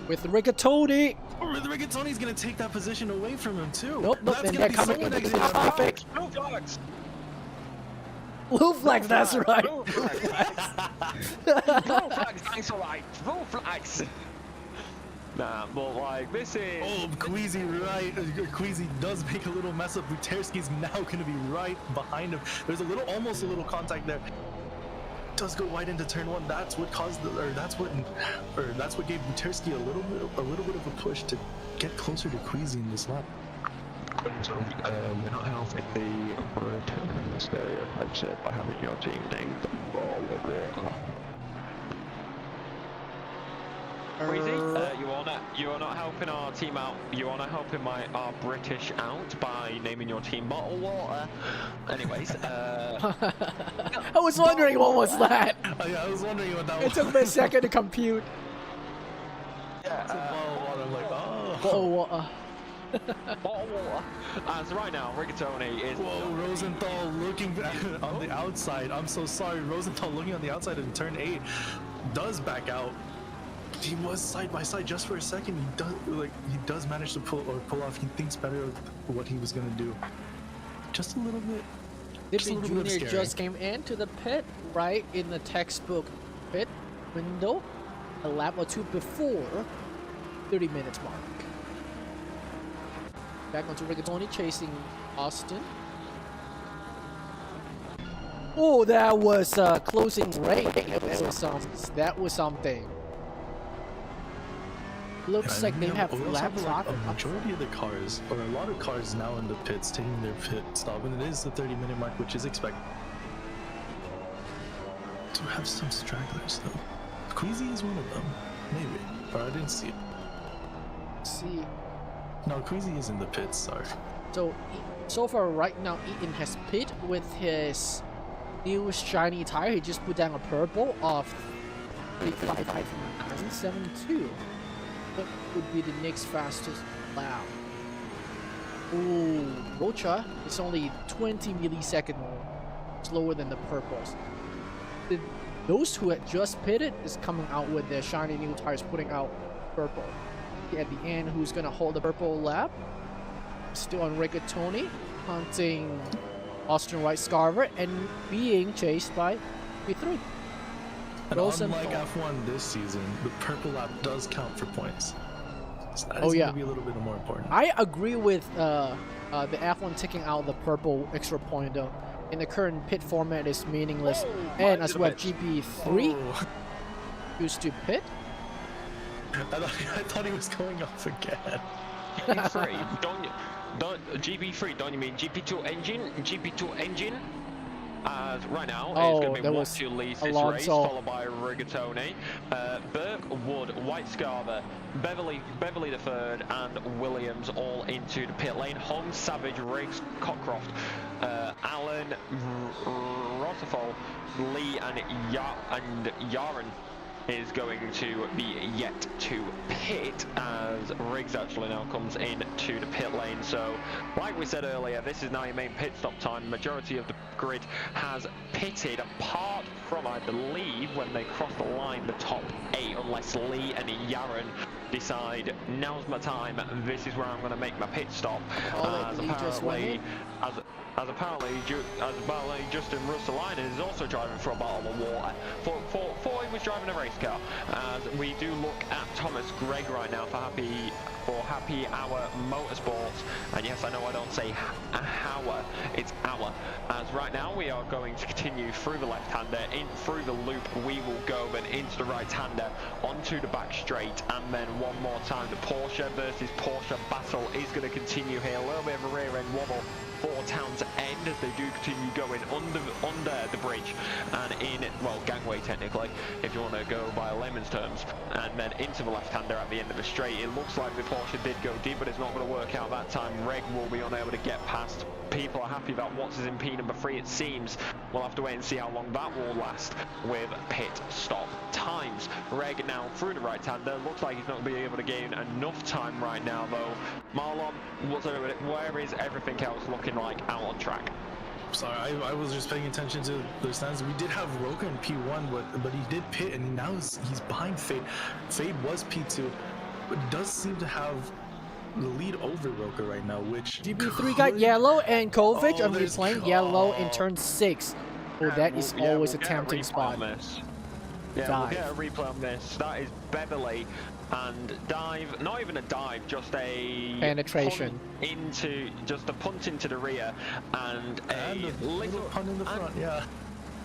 With Rigatoni. Rigatoni's going to take that position away from him too. Nope, That's and going they're to be coming so into the negative. traffic. No flags. Blue flags, that's right. No flags. No flags. Thanks a lot. No flags. Nah, but like this is. Oh, Queasy right. Queasy does make a little mess up. Buterski's now going to be right behind him. There's almost a little contact there. Does go wide into turn 1. That's what caused that's what gave Buterski a little bit of a push to get closer to Queasy in this lap. We're not helping the stereotypes by having your team named all over it. Crazy. You are not helping our team out. You are not helping our British out by naming your team Bottle Water. Anyways, I was wondering what was that. Oh, yeah, I was wondering what that It was. took me a second to compute. I'm like, oh. Bottle water. Bottle Water. So right now, Rigatoni is. Whoa, Rosenthal looking on the outside. I'm so sorry. Rosenthal looking on the outside in turn 8 does back out. He was side by side just for a second. He does manage to pull off. He thinks better of what he was gonna do. Just a little bit. Dippy Jr. just came into the pit right in the textbook pit window a lap or two before 30 minutes mark. Back onto Rigatoni chasing Austin. Oh, that was closing rate. That was something. Looks like they have lap traffic. A majority of the cars, or a lot of cars now in the pits, taking their pit stop, and it is the 30-minute mark, which is expected. To have some stragglers though. Queasy is one of them, maybe, or I didn't see it. See. No, Queasy is in the pits. Sorry. So far right now, Eaton has pit with his new shiny tire. He just put down a purple of 35.972. What would be the next fastest lap? Ooh, Rocha is only 20 milliseconds slower than the purples. Those who had just pitted is coming out with their shiny new tires, putting out purple. At the end, who's gonna hold the purple lap? Still on Rigatoni, hunting Austin Wright Scarver and being chased by P3. And unlike F1 this season, the purple lap does count for points. So that is gonna be a little bit more important. I agree with the F1 taking out the purple extra point though. In the current pit format, is meaningless. And as well, GP3 used to pit. I thought he was going off again. GP3, GP3, don't you mean GP2 engine? GP2 engine? Right now, it's going to be one to lead this race, followed by Rigatoni, Burke, Wood, White Scarver, Beverly the third, and Williams all into the pit lane. Holmes, Savage, Riggs, Cockcroft, Allen, Rossifol, Lee, and Yaren is going to be yet to pit, as Riggs actually now comes in to the pit lane. So like we said earlier, this is now your main pit stop time. Majority of the grid has pitted, apart from, I believe, when they cross the line, the top 8, unless Lee and Yaren decide now's my time, this is where I'm going to make my pit stop. As apparently Justin Russellinen is also driving for a bottle of water. For he was driving a race car. As we do look at Thomas Gregg right now for Happy Hour Motorsports. And yes, I know I don't say hour, it's hour. As right now we are going to continue through the left-hander, in through the loop we will go, then into the right-hander, onto the back straight, and then one more time the Porsche versus Porsche battle is going to continue here. A little bit of a rear end wobble for Towns End as they do continue going under the bridge and in, well, gangway technically, if you want to go by layman's terms, and then into the left-hander at the end of the straight. It looks like the Porsche did go deep, but it's not going to work out that time. Reg will be unable to get past. People are happy about Watts is in P number 3, it seems. We'll have to wait and see how long that will last with pit stop times. Reg now through the right-hander. Looks like he's not going to be able to gain enough time right now, though. Marlon, where is everything else looking like out on track? Sorry, I was just paying attention to the stands. We did have Roca in P1, but he did pit, and now he's behind Fade. Fade was P2, but does seem to have the lead over Roca right now, which GP3 got yellow, and Kovic are replaying yellow in turn 6. Oh, that is always a tempting spot. Yeah, we'll get a replay on this. That is Beverly, and dive, not even a dive, just a penetration just a punt into the rear, and a little punt in the front,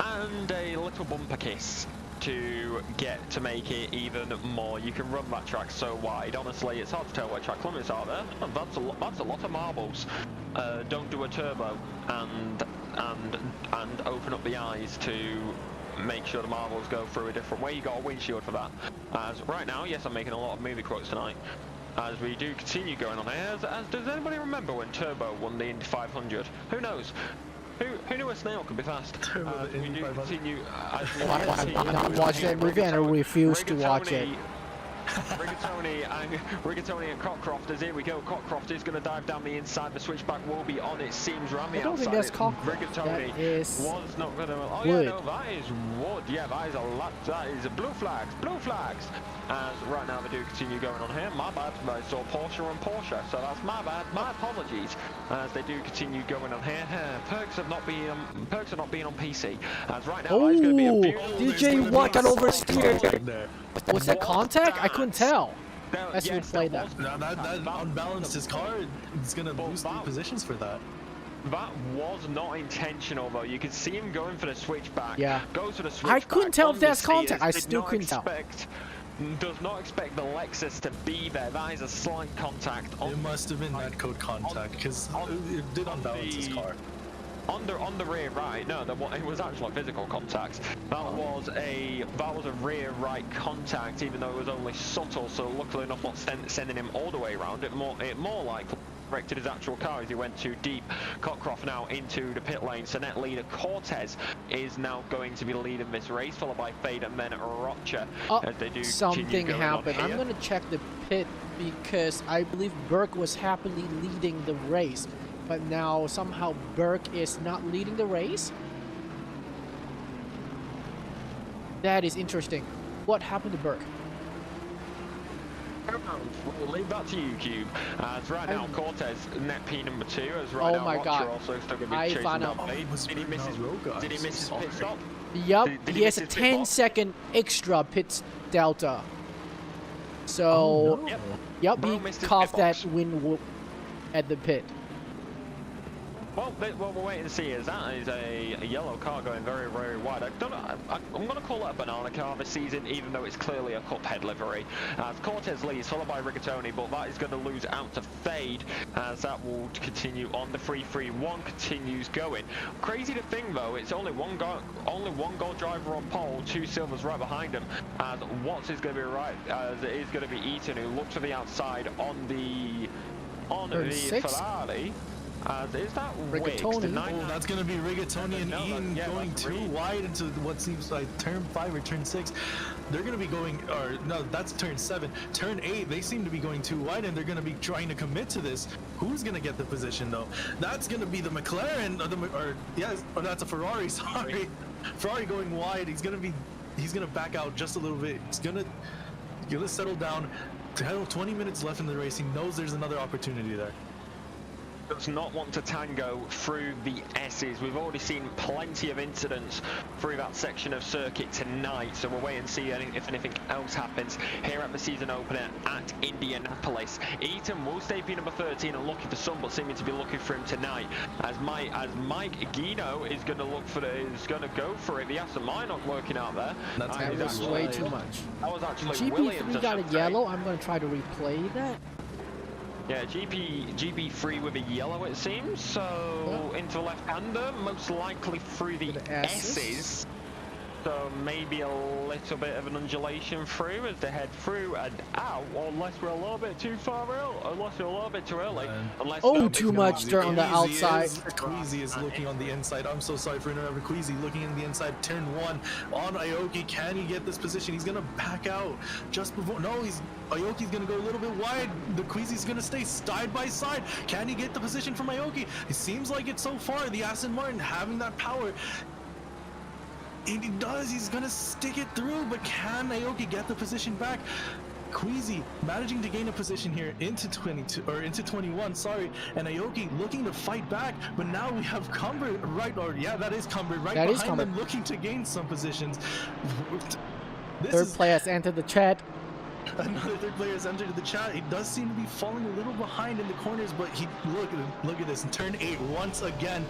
and a little bumper kiss to get to make it even more. You can run that track so wide. Honestly, it's hard to tell where track limits are there. That's a lot of marbles. Don't do a turbo and open up the eyes to make sure the marbles go through a different way. You got a windshield for that. As right now, yes, I'm making a lot of movie quotes tonight. As we do continue going on here, does anybody remember when Turbo won the Indy 500? Who knows? Who knew a snail could be fast? We do continue. I'm not watching that movie, and I refuse to watch it. Rigatoni and Cockcroft, as here we go. Cockcroft is going to dive down the inside. The switchback will be on, it seems, around the outside. I don't think that's Cockcroft. Rigatoni was not going to. Oh yeah, no, that is Wood. Yeah, that is a lot. That is blue flags. Blue flags. As right now they do continue going on here. My bad. I saw Porsche and Porsche, so that's my bad. My apologies. As they do continue going on here. Perks have not been on PC. As right now, that is going to be a beautiful. DJ Watt got oversteered. Was that contact? I couldn't tell. As we played that. That unbalanced his car. It's gonna lose 3 positions for that. That was not intentional, though. You could see him going for the switchback. Yeah. Goes for the switchback. I couldn't tell if that's contact. I still couldn't tell. Does not expect the Lexus to be there. That is a slight contact. It must have been that code contact, because it did unbalance his car. On the rear right, no, it was actually physical contact. That was a rear right contact, even though it was only subtle. So luckily enough, not sending him all the way around. It more like corrected his actual car as he went too deep. Cockcroft now into the pit lane. So net leader Cortez is now going to be leading this race, followed by Fade and then Rocha. As they do something happened. I'm gonna check the pit because I believe Burke was happily leading the race. But now somehow Burke is not leading the race. That is interesting. What happened to Burke? We'll leave that to you, Cube. As right now, Cortez net P number 2. As right Oh now, my Roger God. also still going to be I chasing found down out. Blade. Did he miss his pit stop? Yup, Did he he has miss a his pit box? 10-second extra pit delta. So, Oh, no. yep, Bro he missed his coughed pit that box. win at the pit. Well, what we're waiting to see is that is a yellow car going very, very wide. I don't know, I'm going to call it a banana car this season, even though it's clearly a Cuphead livery. As Cortez leads, followed by Rigatoni, but that is going to lose out to Fade, as that will continue on. The 3-3-1 continues going. Crazy to think, though, it's only one gold driver on pole, 2 silvers right behind him, as Watts is going to be right, as it is going to be Eaton, who looks to the outside on the Turn 6. Ferrari. Is that Rigatoni. Oh, that's going to be Rigatoni and Ian going that's too Reed. wide into what seems like turn 5 or turn 6. They're going to be going, or no, that's turn 7. Turn 8, they seem to be going too wide, and they're going to be trying to commit to this. Who's going to get the position, though? That's going to be the McLaren, or that's a Ferrari, sorry. Ferrari going wide. He's going to back out just a little bit. He's going to settle down. 20 minutes left in the race. He knows there's another opportunity there. Does not want to tango through the S's. We've already seen plenty of incidents through that section of circuit tonight, so we'll wait and see if anything else happens here at the season opener at Indianapolis. Eaton will stay P number 13 and looking for some, but seeming to be looking for him tonight. As Mike Gino is going to go for it. The Aston Martin not working out there. That was way too much. That was actually Williams. GP3 got a yellow. I'm going to try to replay that. Yeah, GP3 with a yellow, it seems. So into the left-hander, most likely through the S's. So maybe a little bit of an undulation through as they head through and out, or unless we're a little bit too far out, unless we're a little bit too early. Too much dirt on the outside. Queasy is looking on the inside. I'm so sorry for interrupting. Queasy looking in the inside. Turn 1 on Aoki. Can he get this position? He's gonna back out just before. No, Aoki's gonna go a little bit wide. The Queasy's gonna stay side by side. Can he get the position from Aoki? It seems like it so far. The Aston Martin having that power. And he does, he's gonna stick it through, but can Aoki get the position back? Queasy managing to gain a position here into 22 or into 21, sorry, and Aoki looking to fight back, but now we have Cumber that is Cumber right behind them looking to gain some positions. Third player has entered the chat. Another third player has entered the chat. He does seem to be falling a little behind in the corners, but look at this. In turn 8, once again,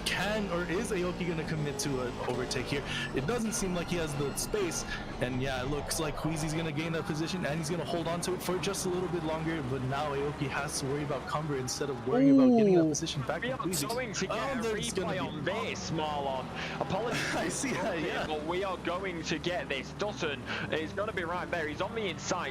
is Aoki going to commit to an overtake here? It doesn't seem like he has the space, and yeah, it looks like Queasy's going to gain that position, and he's going to hold on to it for just a little bit longer, but now Aoki has to worry about Cumber instead of worrying about getting that position back. We are going to get a replay on this, Marlon. Apologies. I see that, yeah. But we are going to get this. Dutton is going to be right there. He's on the inside.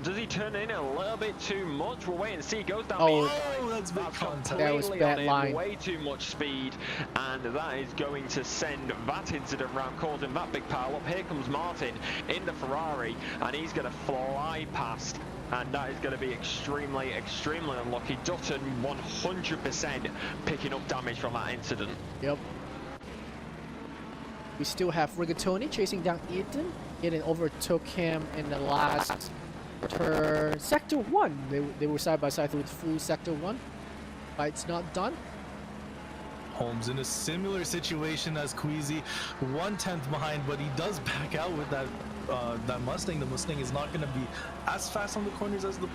Does he turn in a little bit too much? We'll wait and see. He goes down the inside. That's big contact. That was bad line. Way too much speed, and that is going to send that incident round, causing that big pile up. Here comes Martin in the Ferrari, and he's going to fly past, and that is going to be extremely, extremely unlucky. Dutton 100% picking up damage from that incident. Yep. We still have Rigatoni chasing down Eaton. Eaton overtook him in the last turn. Sector 1. They were side by side through full Sector 1. Fight's not done. Holmes in a similar situation as Queasy, 1/10 behind, but he does back out with that Mustang. The Mustang is not going to be as fast on the corners as the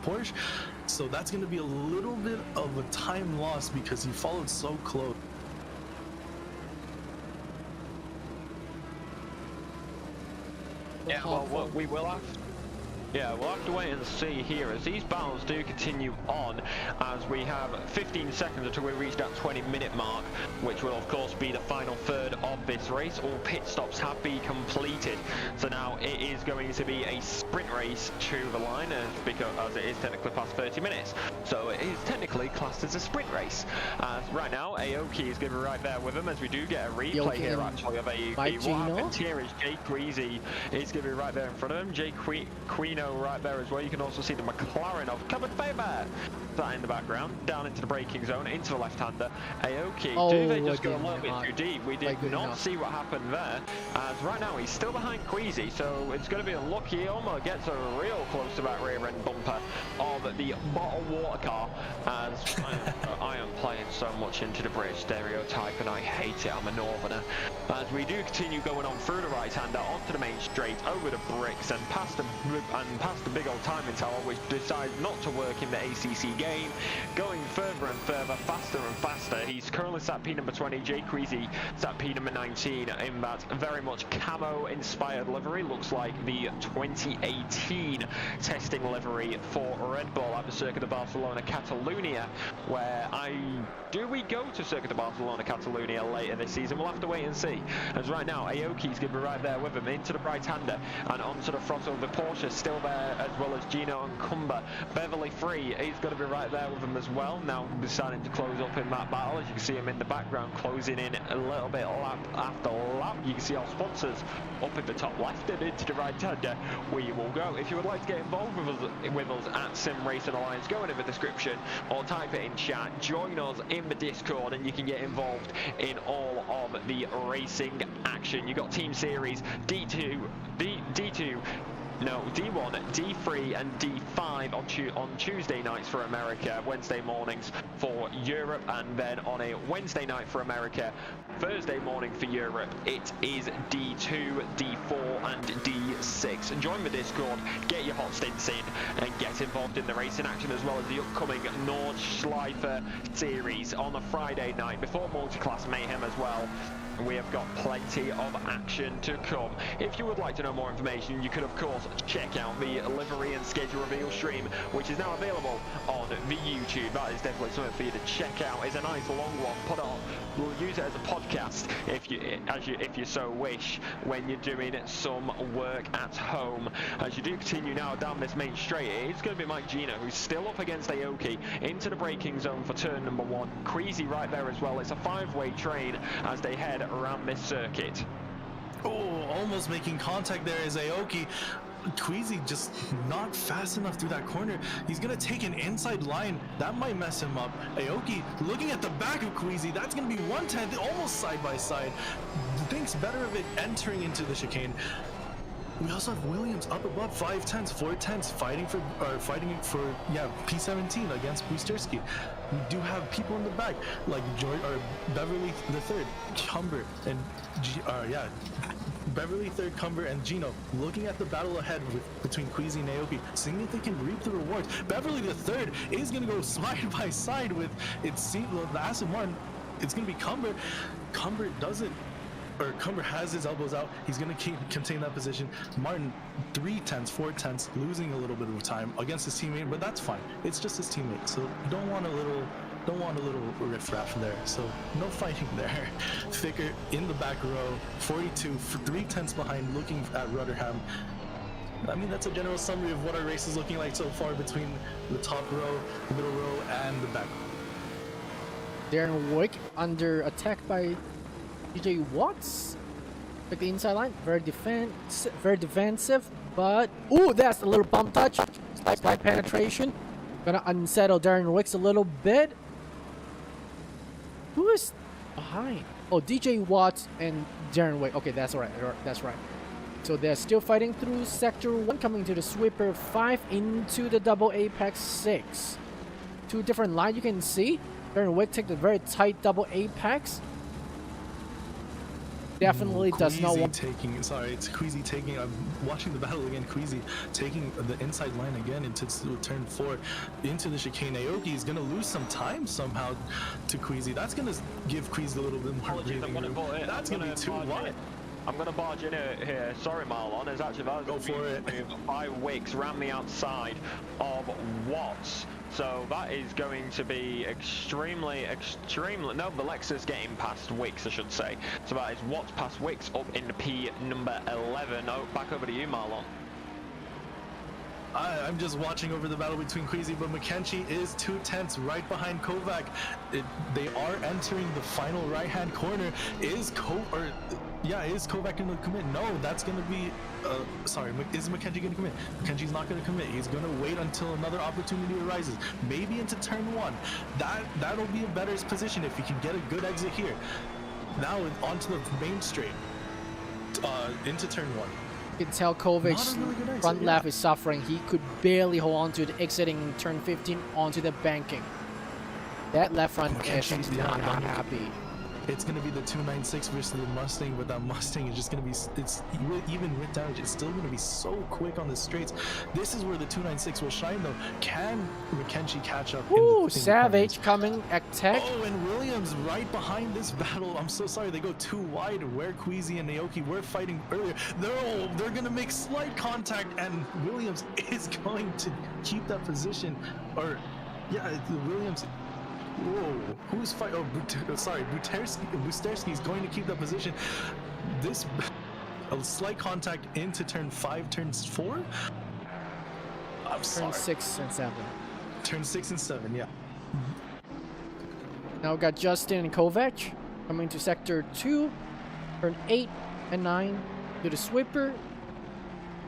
Porsche, so that's going to be a little bit of a time loss because he followed so close. Yeah, well, we will have. Yeah, we'll have to wait and see here as these battles do continue on, as we have 15 seconds until we reach that 20-minute mark, which will of course be the final third of this race. All pit stops have been completed, so now it is going to be a sprint race to the line, as it is technically past 30 minutes, so it is technically classed as a sprint race. Right now Aoki is going to be right there with him, as we do get a replay here actually of Aoki. What happened here is Jay Queasy is going to be right there in front of him. Jay Quino Gino right there as well. You can also see the McLaren of Covered Faber that in the background, down into the braking zone, into the left-hander. Aoki, do they just go a little bit too deep? We did not see what happened there, as right now he's still behind Queasy, so it's going to be unlucky. He almost gets a real close to that rear end bumper of the bottled water car, as I am playing so much into the British stereotype and I hate it. I'm a northerner. As we do continue going on through the right-hander, onto the main straight, over the bricks and past the big old timing tower, which decides not to work in the ACC game, going further and further, faster and faster. He's currently sat P number 20, Jay Creasy sat P number 19 in that very much camo inspired livery. Looks like the 2018 testing livery for Red Bull at the Circuit of Barcelona Catalunya, where do we go to Circuit of Barcelona Catalunya later this season? We'll have to wait and see, as right now Aoki's going to be right there with him, into the right-hander and onto the throttle of the Porsche, still there, as well as Gino and Cumber. Beverly Free, he's going to be right there with him as well, now deciding to close up in that battle. As you can see him in the background closing in a little bit lap after lap. You can see our sponsors up in the top left, and into the right-hander we will go. If you would like to get involved with us at Sim Racing Alliance, go into the description or type it in chat, join us in the Discord, and you can get involved in all of the racing action. You got Team Series, D1, D3 and D5 on Tuesday nights for America, Wednesday mornings for Europe, and then on a Wednesday night for America, Thursday morning for Europe, it is D2, D4 and D6. Join the Discord, get your hot stints in and get involved in the racing action, as well as the upcoming Nordschleife series on a Friday night before multi-class mayhem as well. We have got plenty of action to come. If you would like to know more information, you could of course check out the livery and schedule reveal stream, which is now available on the YouTube. That is definitely something for you to check out. It's a nice long one. Put on. We'll use it as a podcast if you so wish, when you're doing some work at home. As you do continue now down this main straight, it's going to be Mike Gino, who's still up against Aoki, into the braking zone for turn number 1. Creasy right there as well. It's a 5-way train as they head around this circuit. Oh, almost making contact there is Aoki. Queasy just not fast enough through that corner. He's gonna take an inside line. That might mess him up. Aoki looking at the back of Queasy. That's gonna be 1/10, almost side by side. Thinks better of it entering into the chicane. We also have Williams up above, 5/10, 4/10, fighting for P17 against Busterski. We do have people in the back like Beverly the Third, Cumber, and Beverly Third, Cumber, and Gino looking at the battle ahead between Queasy and Aoki, seeing if they can reap the rewards. Beverly the Third is going to go side by side with the Aston Martin. It's going to be Cumber. Cumber has his elbows out. He's going to contain that position. Martin 3/10, 4/10, losing a little bit of time against his teammate, but that's fine. It's just his teammate, so you don't want a little riff-raff there. So no fighting there. Thicker in the back row, 42, 3/10 behind, looking at Rotherham. I mean, that's a general summary of what our race is looking like so far between the top row, the middle row, and the back row. Darren Wick under attack by DJ Watts. Like the inside line, very defensive, but ooh, that's a little bump touch, slight penetration. Gonna unsettle Darren Wicks a little bit. Who is behind? Oh, DJ Watts and Darren Wick. Okay, that's right. That's right. So they're still fighting through Sector 1, coming to the Sweeper 5 into the double Apex 6. Two different lines you can see. Darren Wick take the very tight double Apex. Definitely does not want it's Queasy taking. I'm watching the battle again. Queasy taking the inside line again into turn 4 into the chicane. Aoki is gonna lose some time somehow to Queasy. That's gonna give Queasy a little bit more breathing room. That's gonna be too wide. I'm going to barge in here. Sorry, Marlon. It's actually that go for it. By Wicks ran the outside of Watts. So that is going to be extremely. No, the Lexus getting past Wicks, I should say. So that is Watts past Wicks up in the P number 11. Oh, back over to you, Marlon. I'm just watching over the battle between Queasy, but McKenzie is 2/10 right behind Kovac. They are entering the final right-hand corner. Yeah, is Kovac going to commit? No, that's going to be... sorry, is McKenzie going to commit? McKenzie's not going to commit. He's going to wait until another opportunity arises. Maybe into turn 1. That'll be a better position if he can get a good exit here. Now onto the main straight. Into turn 1. You can tell Kovac's really front left is suffering. He could barely hold on to the exiting turn 15 onto the banking. That left front is not happy. It's going to be the 296 versus the Mustang, but that Mustang is just going to be, even with damage, it's still going to be so quick on the straights. This is where the 296 will shine though. Can McKenzie catch up? Ooh, Savage coming attack. Oh, and Williams right behind this battle. I'm so sorry, they go too wide where Queasy and Naoki were fighting earlier. They're going to make slight contact, and Williams is going to keep that position. Or, yeah, Williams... Whoa, who's fighting? Oh, sorry, Busterski is going to keep that position. This a slight contact into turn 5, turns 4. I'm sorry. Turn 6 and 7. Turn 6 and 7, yeah. Now we got Justin and Kovac coming to sector 2. Turn 8 and 9 to the sweeper.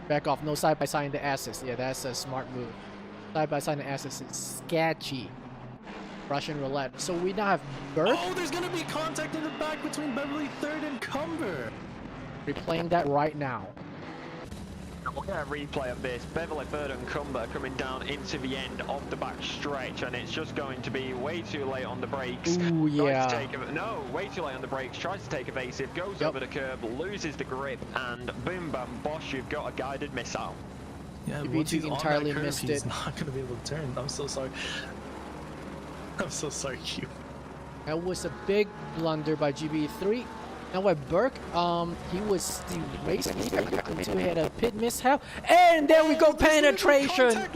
Back off, no side by side in the assets. Yeah, that's a smart move. Side by side in the assets is sketchy. Russian roulette. So we now have Burke. Oh, there's gonna be contact in the back between Beverly 3rd and Cumber. Replaying that right now. We'll get a replay of this. Beverly 3rd and Cumber coming down into the end of the back stretch, and it's just going to be way too late on the brakes. Ooh, yeah. Way too late on the brakes. Tries to take evasive, goes over the curb, loses the grip, and boom, bam, bosh, you've got a guided missile. Yeah, once he's entirely missed it. He's not gonna be able to turn. I'm so sorry. I'm so sorry, Q. That was a big blunder by GB3. Now by Burke, he was still racing until he had a pit mishap. And there we go, penetration!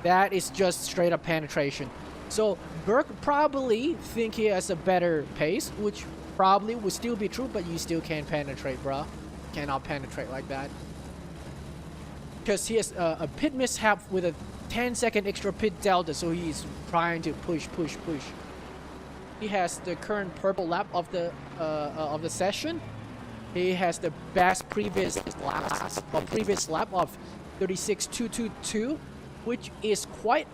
That is just straight up penetration. So Burke probably think he has a better pace, which probably would still be true, but you still can't penetrate, bruh. Cannot penetrate like that. Because he has a pit mishap with a 10-second extra pit delta, so he's trying to push. He has the current purple lap of the session. He has the best previous lap of 36.222, which is quite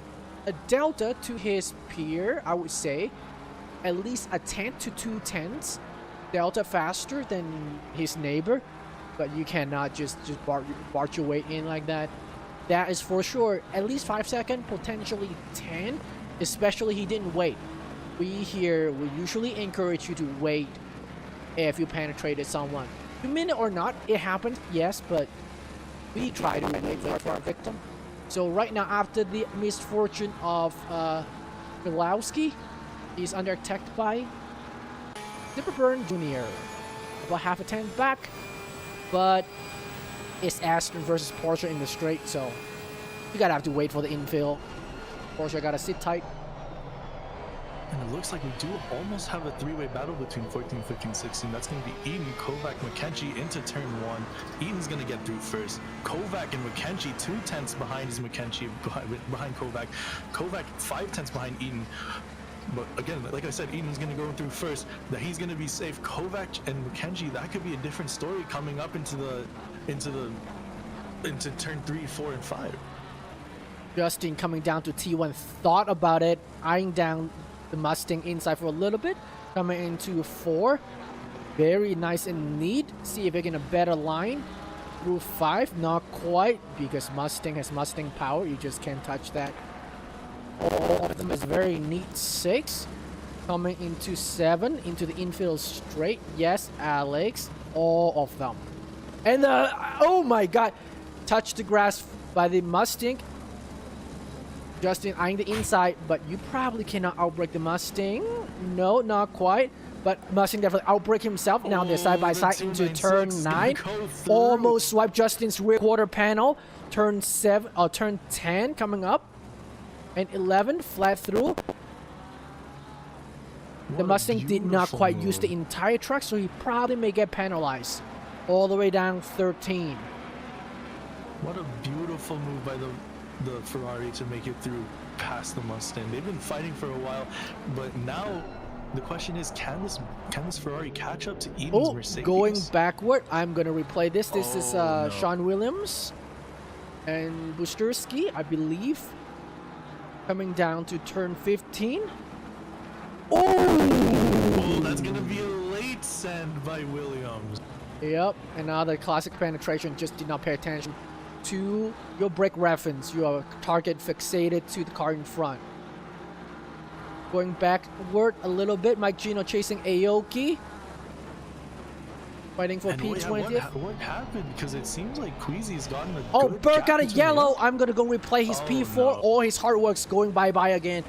a delta to his peer, I would say. At least a 10 to 2 tenths delta faster than his neighbor, but you cannot just barge your way in like that. That is for sure at least 5 seconds, potentially 10, especially he didn't wait. We usually encourage you to wait if you penetrated someone. 2 minutes or not, it happened, yes, but we try to wait for our victim. So right now, after the misfortune of Milowski, he's under attack by Zipperburn Jr. About half a tank back, but it's Aston versus Porsche in the straight, so you gotta have to wait for the infill. Porsche gotta sit tight. And it looks like we do almost have a 3-way battle between 14, 15, 16. That's going to be Eden, Kovac, McKenzie into turn 1. Eden's going to get through first. Kovac and McKenzie 2 tenths behind is McKenzie, behind Kovac. Kovac 5 tenths behind Eden. But again, like I said, Eden's going to go through first. That he's going to be safe. Kovac and McKenzie, that could be a different story coming up into turn 3, 4, and 5. Justin coming down to T1, thought about it, eyeing down the Mustang inside for a little bit, coming into 4. Very nice and neat. See if they get a better line through 5. Not quite, because Mustang has Mustang power. You just can't touch that. All of them is very neat. 6. Coming into 7, into the infield straight. Yes, Alex. All of them. And oh my god. Touch the grass by the Mustang. Justin eyeing the inside, but you probably cannot outbreak the Mustang. No, not quite. But Mustang definitely outbreak himself. Now they're side by side into turn 9. Almost swipe Justin's rear quarter panel. Turn 7 or turn 10 coming up. And 11 flat through. The Mustang did not quite use the entire truck, so he probably may get penalized. All the way down 13. What a beautiful move by the Ferrari to make it through past the Mustang. They've been fighting for a while, but now the question is, can this Ferrari catch up to Eden's Oh, Mercedes? going backward. I'm gonna replay this. This is no. Sean Williams and Busterski, I believe, coming down to turn 15. Oh, that's gonna be a late send by Williams. Yep, another classic penetration. Just did not pay attention to your brake reference. Your target fixated to the car in front. Going backward a little bit. Mike Gino chasing Aoki. Fighting for And wait, P20th. what happened? Because it seems like Queasy's gotten a Oh, good Burke got a gap between yellow. him. I'm gonna go replay his Oh, P4. no. All his hard work's going bye-bye again.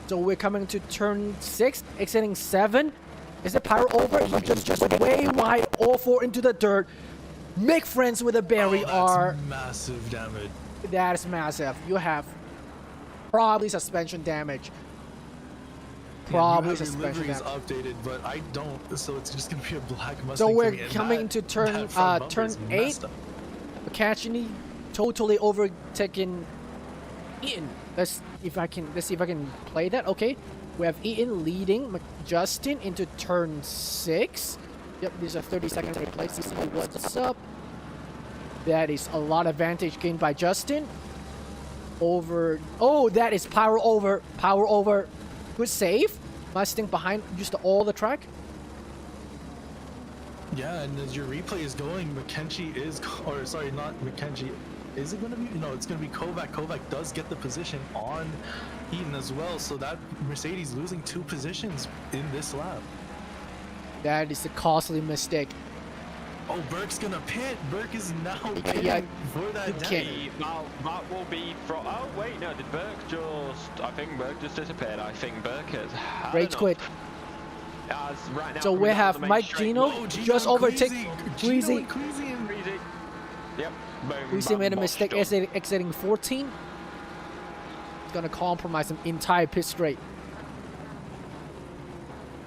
So we're coming to turn 6, exiting 7. Is it power over? He just went way wide, all 4 into the dirt. Make friends with a Barry Oh, R. that's massive damage. That is massive. You have probably suspension damage. Probably You have your suspension liveries damage. updated, but I don't, so it's just gonna be a black Mustang. So for we're me, and coming that- to turn that front bumper turn is 8. messed up. McCatchney totally overtaken Eaton. Let's see if I can play that. Okay, we have Eaton leading Justin into turn 6. Yep, there's a 30-second replay. To see what's up. That is a lot of advantage gained by Justin. Over. Oh, that is power over. Power over. Good save. Mustang behind. Used all the track. Yeah, and as your replay is going, McKenzie is, or sorry, not McKenzie. Is it going to be? No, it's going to be Kovac. Kovac does get the position on Eaton as well, so that Mercedes losing 2 positions in this lap. That is a costly mistake. Oh, Burke's going to pit. Burke is now pitting Yeah, for that you can't. damage. That will be from. Oh wait, no. Did Burke just? I think Burke just disappeared. I think Burke has had Rage enough. quit. As right now, So coming we down have the main Mike straight. Gino Oh, Gino just and overtake Queasy. Queasy. Gino and Queasy and Easy. Yep. Boom, Queasy bam, made a bosh, mistake done. exiting 14. It's gonna compromise an entire pit straight.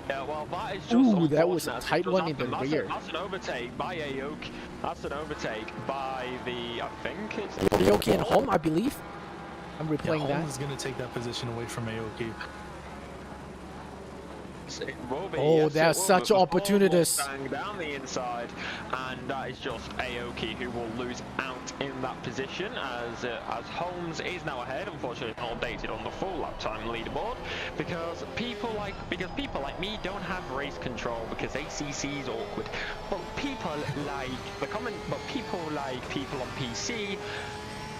Yeah, well, that is just Ooh, that was a unfortunate. tight It does one in the happen. rear. That's an overtake by Aoki. That's an overtake by the. I think it's. Aoki and home, I believe. I'm Yeah, replaying that. Holmes is going to take that position away from Aoki. It will be, Oh, yes, that's it will, such but the opportunist. ball will bang down the inside, and that is just Aoki who will lose out in that position as Holmes is now ahead. Unfortunately, not updated on the full lap time leaderboard because people like me don't have race control because ACC is awkward. But people like people on PC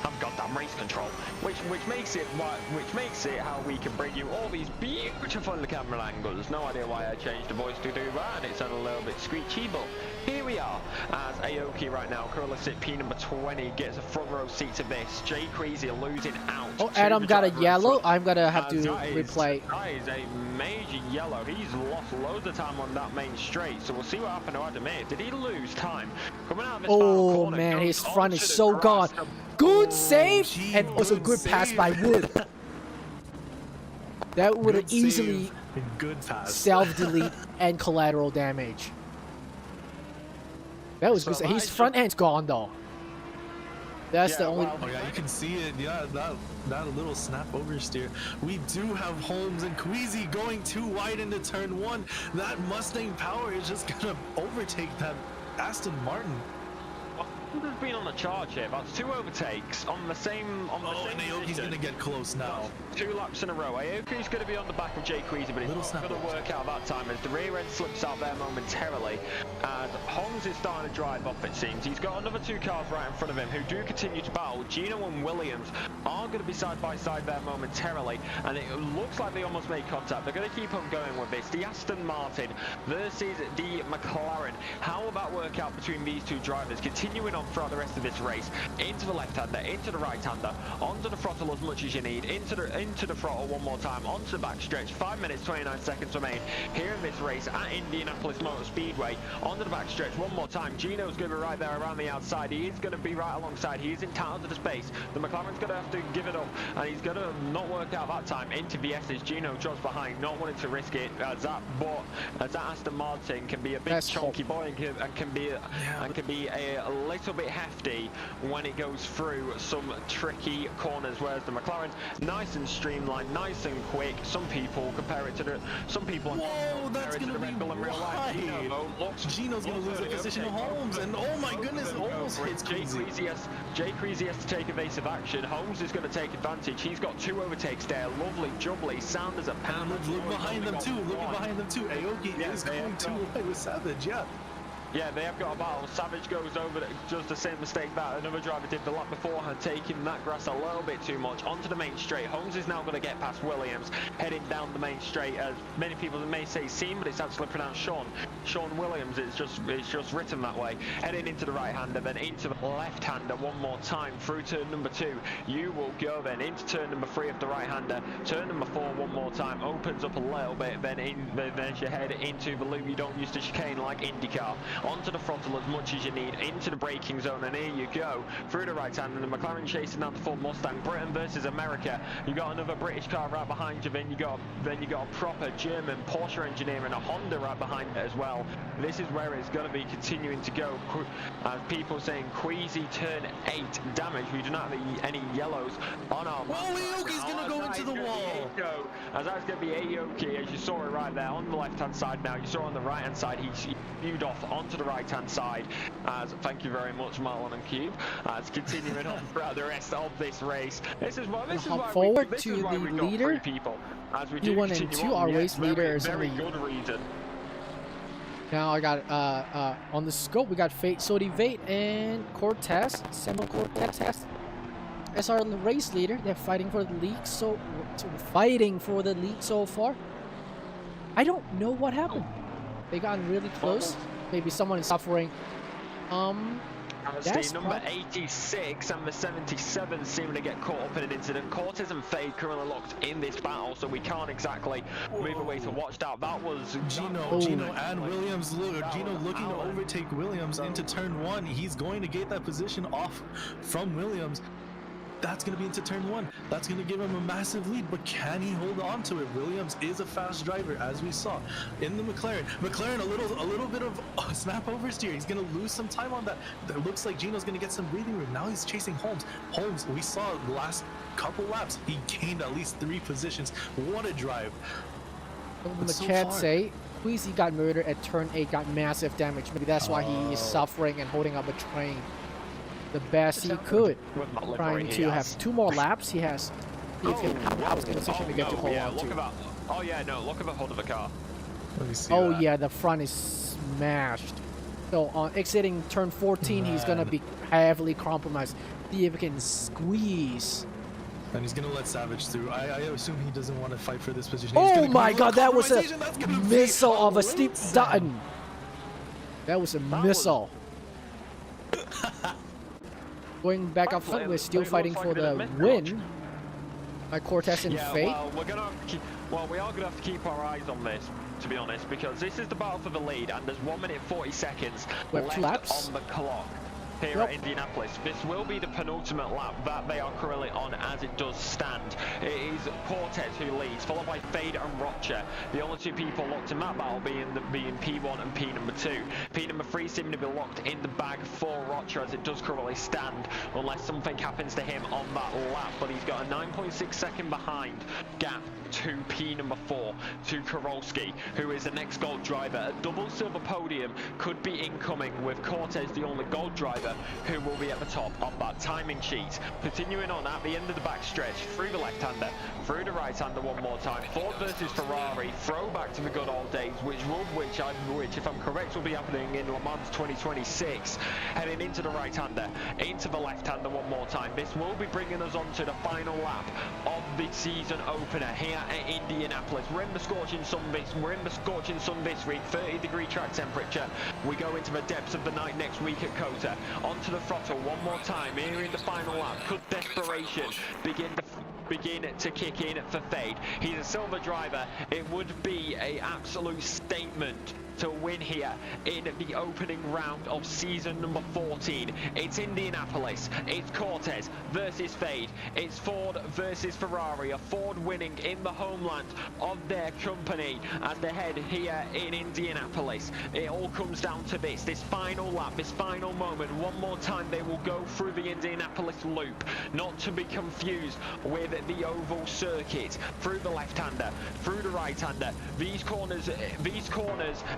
have goddamn race control, which makes it how we can bring you all these beautiful camera angles. No idea why I changed the voice to do that, and it's a little bit screechy, but here we are as Aoki right now, currently sit P number 20, gets a front row seat to this. Jay Crazy losing out. Oh, to Adam the got a driver in yellow. front. I'm gonna have to That is- replay. That is a major yellow. He's lost loads of time on that main straight, so we'll see what happened to Adam here. Did he lose time? Coming out of this final Oh corner, man, goes his front onto is the so grass. gone. Good save gee, and also good good pass save. by Wood. That would have Good easily save and good pass. self-delete and collateral damage. That was So good. that His is front end's gone though. That's the Yeah, only. well, Oh yeah, you can see it. Yeah, that little snap oversteer. We do have Holmes and Queasy going too wide into turn 1. That Mustang power is just gonna overtake that Aston Martin. Would have been on the charge here. That's 2 overtakes on the same. Oh, and Aoki's position. gonna get close now. 2 laps in a row. Aoki's going to be on the back of Jay Queasy, but it's Little not snap going to over. work out that time as the rear end slips out there momentarily. And Holmes is starting to drive off, it seems. He's got another 2 cars right in front of him who do continue to battle. Gino and Williams are going to be side by side there momentarily, and it looks like they almost made contact. They're going to keep on going with this. The Aston Martin versus the McLaren. How will that work out between these 2 drivers? Continuing on throughout the rest of this race, into the left-hander, into the right-hander, onto the throttle as much as you need, into the throttle one more time, onto the backstretch. 5 minutes 29 seconds remain here in this race at Indianapolis Motor Speedway. Onto the backstretch one more time. Gino's going to be right there around the outside. He is going to be right alongside. He is entitled to the space. The McLaren's going to have to give it up, and he's going to not work out that time into VS's. Gino drops behind, not wanting to risk it as that Aston Martin can be a big That's chunky boy and can be a little little bit hefty when it goes through some tricky corners, whereas the McLaren, nice and streamlined, nice and quick. Some people compare it to the, some people Whoa, that's compare it to gonna the be Red Bull in real life. Gino's gonna lose the position to Holmes, and oh my goodness, almost hits Jay Creasy has to take evasive action. Holmes is going to take advantage. He's got 2 overtakes there. Lovely, jubbly. Sanders a pound. Look behind them too. Look behind them too. Aoki is going too away with Savage. Yeah. Yeah, they have got a battle. Savage goes over, does the same mistake that another driver did the lap beforehand, taking that grass a little bit too much onto the main straight. Holmes is now going to get past Williams, heading down the main straight. As many people may say Seam, but it's actually pronounced Sean. Sean Williams, it's just written that way. Heading into the right-hander, then into the left-hander one more time through turn number 2. You will go then into turn number 3 of the right-hander. Turn number 4 one more time, opens up a little bit, then as you head into the loop, you don't use the chicane like IndyCar. Onto the throttle as much as you need, into the braking zone, and here you go through the right hand, and the McLaren chasing down the Ford Mustang. Britain versus America. You got another British car right behind you, then you got a proper German Porsche engineer and a Honda right behind it as well. This is where it's going to be continuing to go. People saying Queasy turn 8 damage. We do not have any yellows on our map. Oh, Aoki's gonna go into the wall. As that's going to be Aoki, as you saw it right there on the left hand side. Now you saw on the right hand side, he spewed off onto the right hand side. As thank you very much, Marlon and Cube. As continuing on throughout the rest of this race. This is why we got 3 people. As we do 1 and 2, our race leader is very good reason. Now I got on the scope we got Sodi Vate and Cortez, Samuel Cortez. As our race leader, they're fighting for the lead. So far. I don't know what happened. They got really close. Maybe someone is suffering. The number 86 and the 77 seem to get caught up in an incident. Cortez and Fade currently locked in this battle, so we can't exactly move away to watch that. That was Gino and Williams. Gino looking to overtake Williams into turn 1. He's going to get that position off from Williams. That's going to be into turn 1. That's going to give him a massive lead, but can he hold on to it? Williams is a fast driver, as we saw in the McLaren. A little bit of snap oversteer. He's going to lose some time on that. It looks like Gino's going to get some breathing room. Now he's chasing Holmes. Holmes, we saw the last couple laps, he gained at least 3 positions. What a drive. The chat say Queasy got murdered at turn 8, got massive damage. Maybe that's why he is suffering and holding up a train the best he could, trying to have 2 more laps. He has in position to get to hold on to. Look at the hood of the car. Yeah, the front is smashed. So on exiting turn 14, he's gonna be heavily compromised. See if he can squeeze. And he's gonna let Savage through. I assume he doesn't want to fight for this position. Oh my god, that was a missile of a Steve Dutton. That was a missile. Going back up front, we're still fighting for the win. By Cortez and Fate. Well, we are gonna have to keep our eyes on this, to be honest, because this is the battle for the lead, and there's 1 minute 40 seconds left on the clock here at Indianapolis. This will be the penultimate lap that they are currently on as it does stand. It is Cortez who leads, followed by Fade and Rocha. The only 2 people locked in that battle being P1 and P number 2. P number 3 seeming to be locked in the bag for Rocha as it does currently stand, unless something happens to him on that lap. But he's got a 9.6 second behind gap to P number 4, to Karolski, who is the next gold driver. A double silver podium could be incoming, with Cortez the only gold driver who will be at the top of that timing sheet. Continuing on at the end of the back stretch, through the left-hander, through the right-hander one more time. Ford versus Ferrari, throwback to the good old days, which if I'm correct will be happening in Le Mans 2026. Heading into the right-hander, into the left-hander one more time. This will be bringing us on to the final lap of the season opener here at Indianapolis. We're in the scorching sun this week, 30-degree track temperature. We go into the depths of the night next week at Kota. Onto the throttle one more time here in the final lap. Could desperation begin to begin to kick in for Fade. He's a silver driver. It would be an absolute statement to win here in the opening round of season number 14. It's Indianapolis, it's Cortez versus Fade, it's Ford versus Ferrari, a Ford winning in the homeland of their company as they head here in Indianapolis. It all comes down to this final lap, this final moment. One more time they will go through the Indianapolis loop, not to be confused with the oval circuit, through the left-hander, through the right-hander. These corners,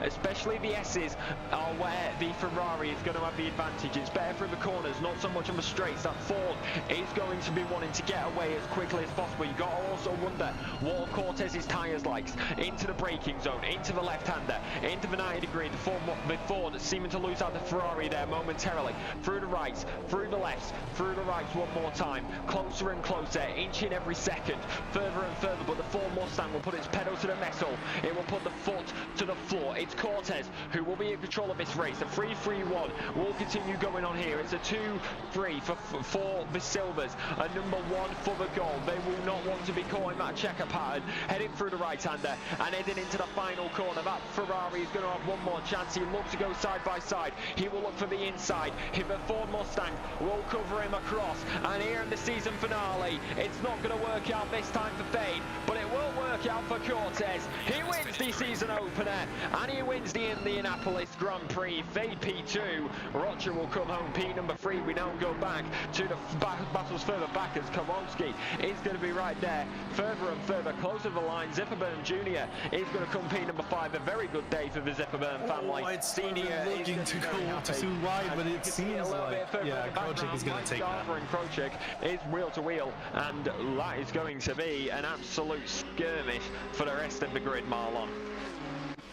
especially the S's, are where the Ferrari is going to have the advantage. It's better through the corners, not so much on the straights. That Ford is going to be wanting to get away as quickly as possible. You've got to also wonder what Cortez's tyres likes. Into the braking zone, into the left-hander, into the 90 degree. The Ford seeming to lose out the Ferrari there momentarily. Through the rights, through the lefts, through the rights one more time. Closer and closer, inching every second, further and further. But the Ford Mustang will put its pedal to the metal. It will put the foot to the floor. It's Cortez who will be in control of this race. A 3-3-1 will continue going on here. It's a 2-3 for the Silvers, a number 1 for the gold. They will not want to be caught in that checker pattern. Heading through the right-hander and heading into the final corner. That Ferrari is going to have one more chance. He looks to go side by side. He will look for the inside. If the Ford Mustang will cover him across. And here in the season finale, it's not going to work out this time for Fade, but it will work out for Cortez. He wins the season opener and he wins the Indianapolis Grand Prix. Fade P2, Roger will come home P number 3. We now go back to the battles further back as Kowalski is going to be right there, further and further, closer to the line. Zipperburn Jr. is going to come P number 5. A very good day for the Zipperburn family. Senior looking to go too wide, but it seems like Krojcik is going to take that. And Krojcik is wheel to wheel, and that is going to be an absolute skirmish for the rest of the grid, Marlon.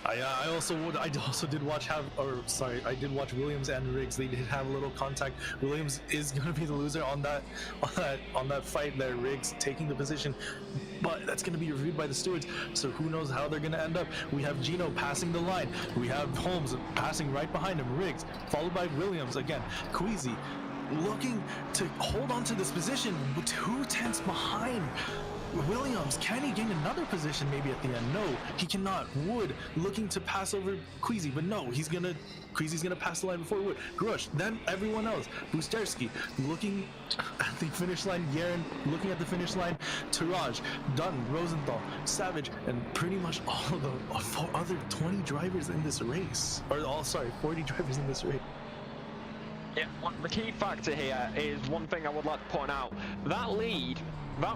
I also did watch Williams and Riggs. They did have a little contact. Williams is going to be the loser on that fight there. Riggs taking the position, but that's going to be reviewed by the stewards. So who knows how they're going to end up. We have Gino passing the line. We have Holmes passing right behind him. Riggs followed by Williams again. Queasy looking to hold on to this position, 2 tenths behind Williams. Can he gain another position maybe at the end? No, he cannot. Wood looking to pass over Queasy, but no, Queasy's gonna pass the line before Wood. Grush, then everyone else. Busterski looking at the finish line. Yaren looking at the finish line. Taraj, Dutton, Rosenthal, Savage, and pretty much all of the other 20 drivers in this race. 40 drivers in this race. Yeah, the key factor here is one thing I would like to point out. That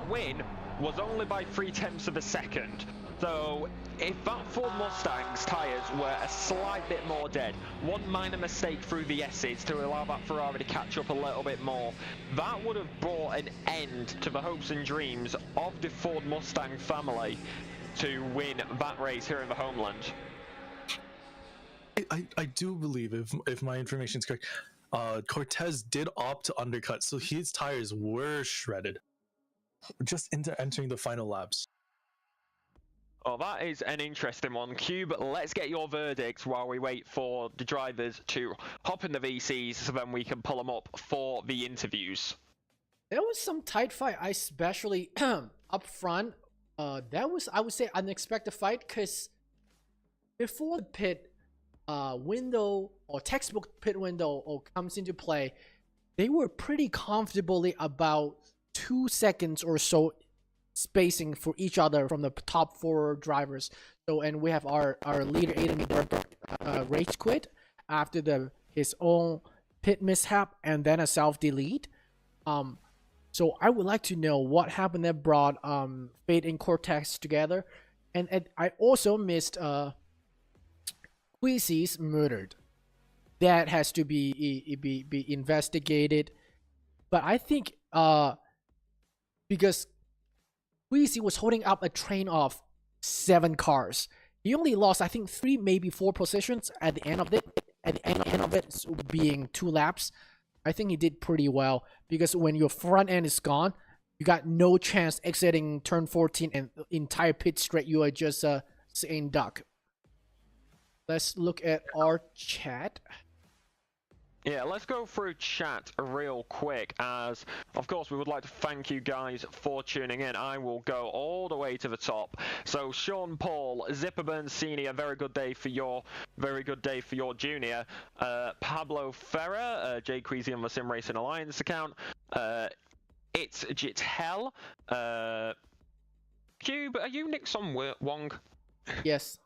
win was only by 0.3 of a second. So if that Ford Mustang's tyres were a slight bit more dead, one minor mistake through the S's to allow that Ferrari to catch up a little bit more, that would have brought an end to the hopes and dreams of the Ford Mustang family to win that race here in the homeland. I do believe, if my information is correct, Cortez did opt to undercut, so his tires were shredded just into entering the final laps. Oh, that is an interesting one. Cube, let's get your verdicts while we wait for the drivers to hop in the VCs so then we can pull them up for the interviews. There was some tight fight, especially up front. That was, I would say, unexpected fight, because before the pit window or textbook pit window comes into play, they were pretty comfortably about 2 seconds or so spacing for each other from the top 4 drivers. So, and we have our leader Aiden Berber race quit after his own pit mishap and then a self-delete. So I would like to know what happened that brought Fade and Cortex together, and I also missed Queasy's murdered. That has to be investigated. But I think because Queasy was holding up a train of 7 cars, he only lost, I think, 3, maybe 4 positions at the end of it. At the end of it being 2 laps, I think he did pretty well, because when your front end is gone, you got no chance exiting turn 14 and the entire pit straight. You are just saying duck. Let's look at our chat. Yeah, let's go through chat real quick, as of course we would like to thank you guys for tuning in. I will go all the way to the top. So Sean Paul, Zipperburn Senior, very good day for your junior. Pablo Ferrer, Jay Queasy on the Sim Racing Alliance account. It's Jit Hell. Cube, are you Nixon Wong? Yes.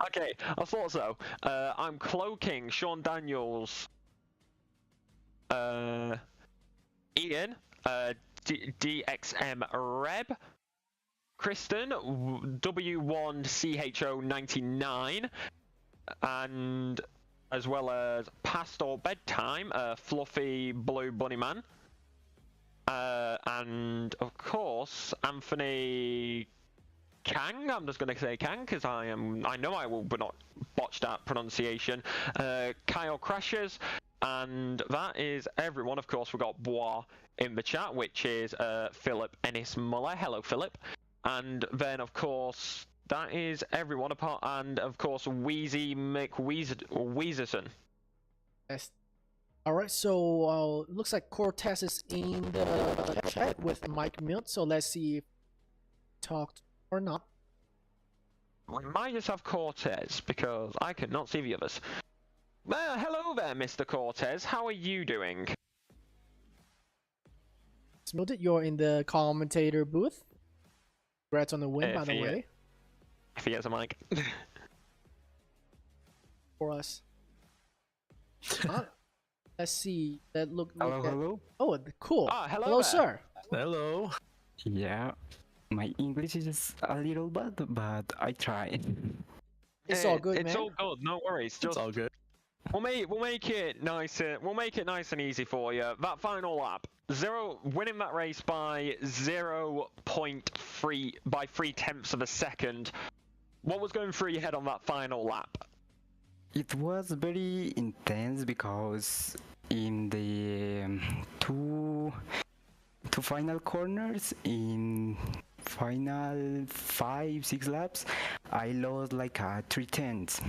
Okay, I thought so. I'm Cloaking, Sean Daniels, Ian, DXM Reb, Kristen, W1CHO99, and as well as Pastor Bedtime, Fluffy Blue Bunny Man, and of course Anthony Kang. I'm just going to say Kang because I know I will not botch that pronunciation. Kyle Crashes, and that is everyone. Of course, we've got Bois in the chat, which is Philip Ennis Muller. Hello, Philip. And then, of course, that is everyone apart, and of course, Wheezy McWeezerson. Yes. All right, so looks like Cortez is in the chat with Mike Milt. So let's see if talked or not. We might just have Cortez because I cannot see the others. Well, hello there, Mr. Cortez. How are you doing? Smilted, you're in the commentator booth. Congrats on the win, by the way. If he has a mic. For us. Let's see. That look. Hello. Oh, cool. Ah, hello Hello, there. sir. Hello. Yeah, my English is a little bad, but I try. It's all good, It's man. all good. No worries. It's all good. We'll make it nice. We'll make it nice and easy for you. That final lap, winning that race by 0.3 by 0.3 of a second. What was going through your head on that final lap? It was very intense because in the two final corners in final 5-6 laps, I lost like 3/10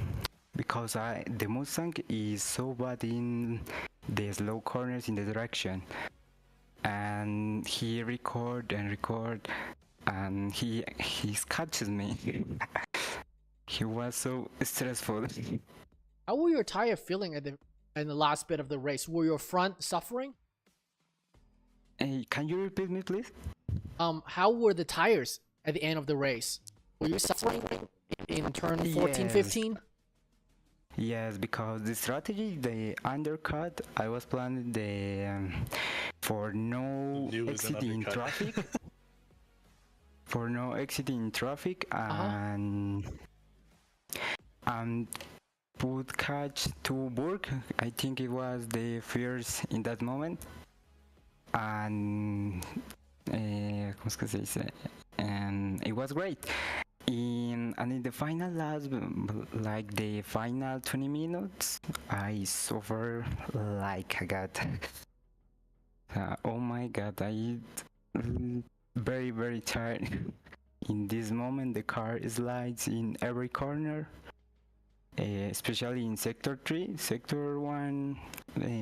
because the Mustang is so bad in the slow corners in the direction, and he record and he catches me. He was so stressful. How were your tire feeling in the last bit of the race? Were your front suffering? Hey, can you repeat me, please? How were the tires at the end of the race? Were you suffering in turn 14, 15? Yes, because the strategy, the undercut, I was planning for no exiting in traffic. For no exiting in traffic, and put catch to Burke. I think it was the first in that moment. And ¿cómo es que se dice? And it was great. And in the final last, like the final 20 minutes, I suffer like I got. Oh my god, I very, very tired. In this moment, the car slides in every corner, especially in sector 3. Sector 1,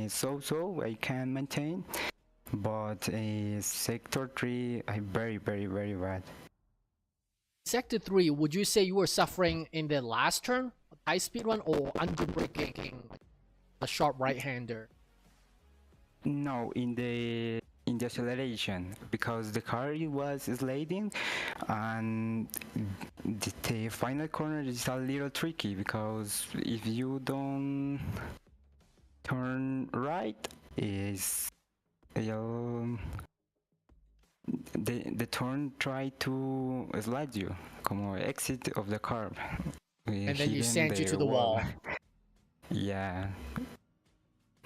so I can maintain, but sector 3, I very, very, very bad. Sector 3, would you say you were suffering in the last turn, high speed one, or under braking, a sharp right-hander? No, in the acceleration, because the car was sliding, and the final corner is a little tricky because if you don't turn right, is the turn try to slide you, como exit of the curb. And then you send you to the wall. Yeah.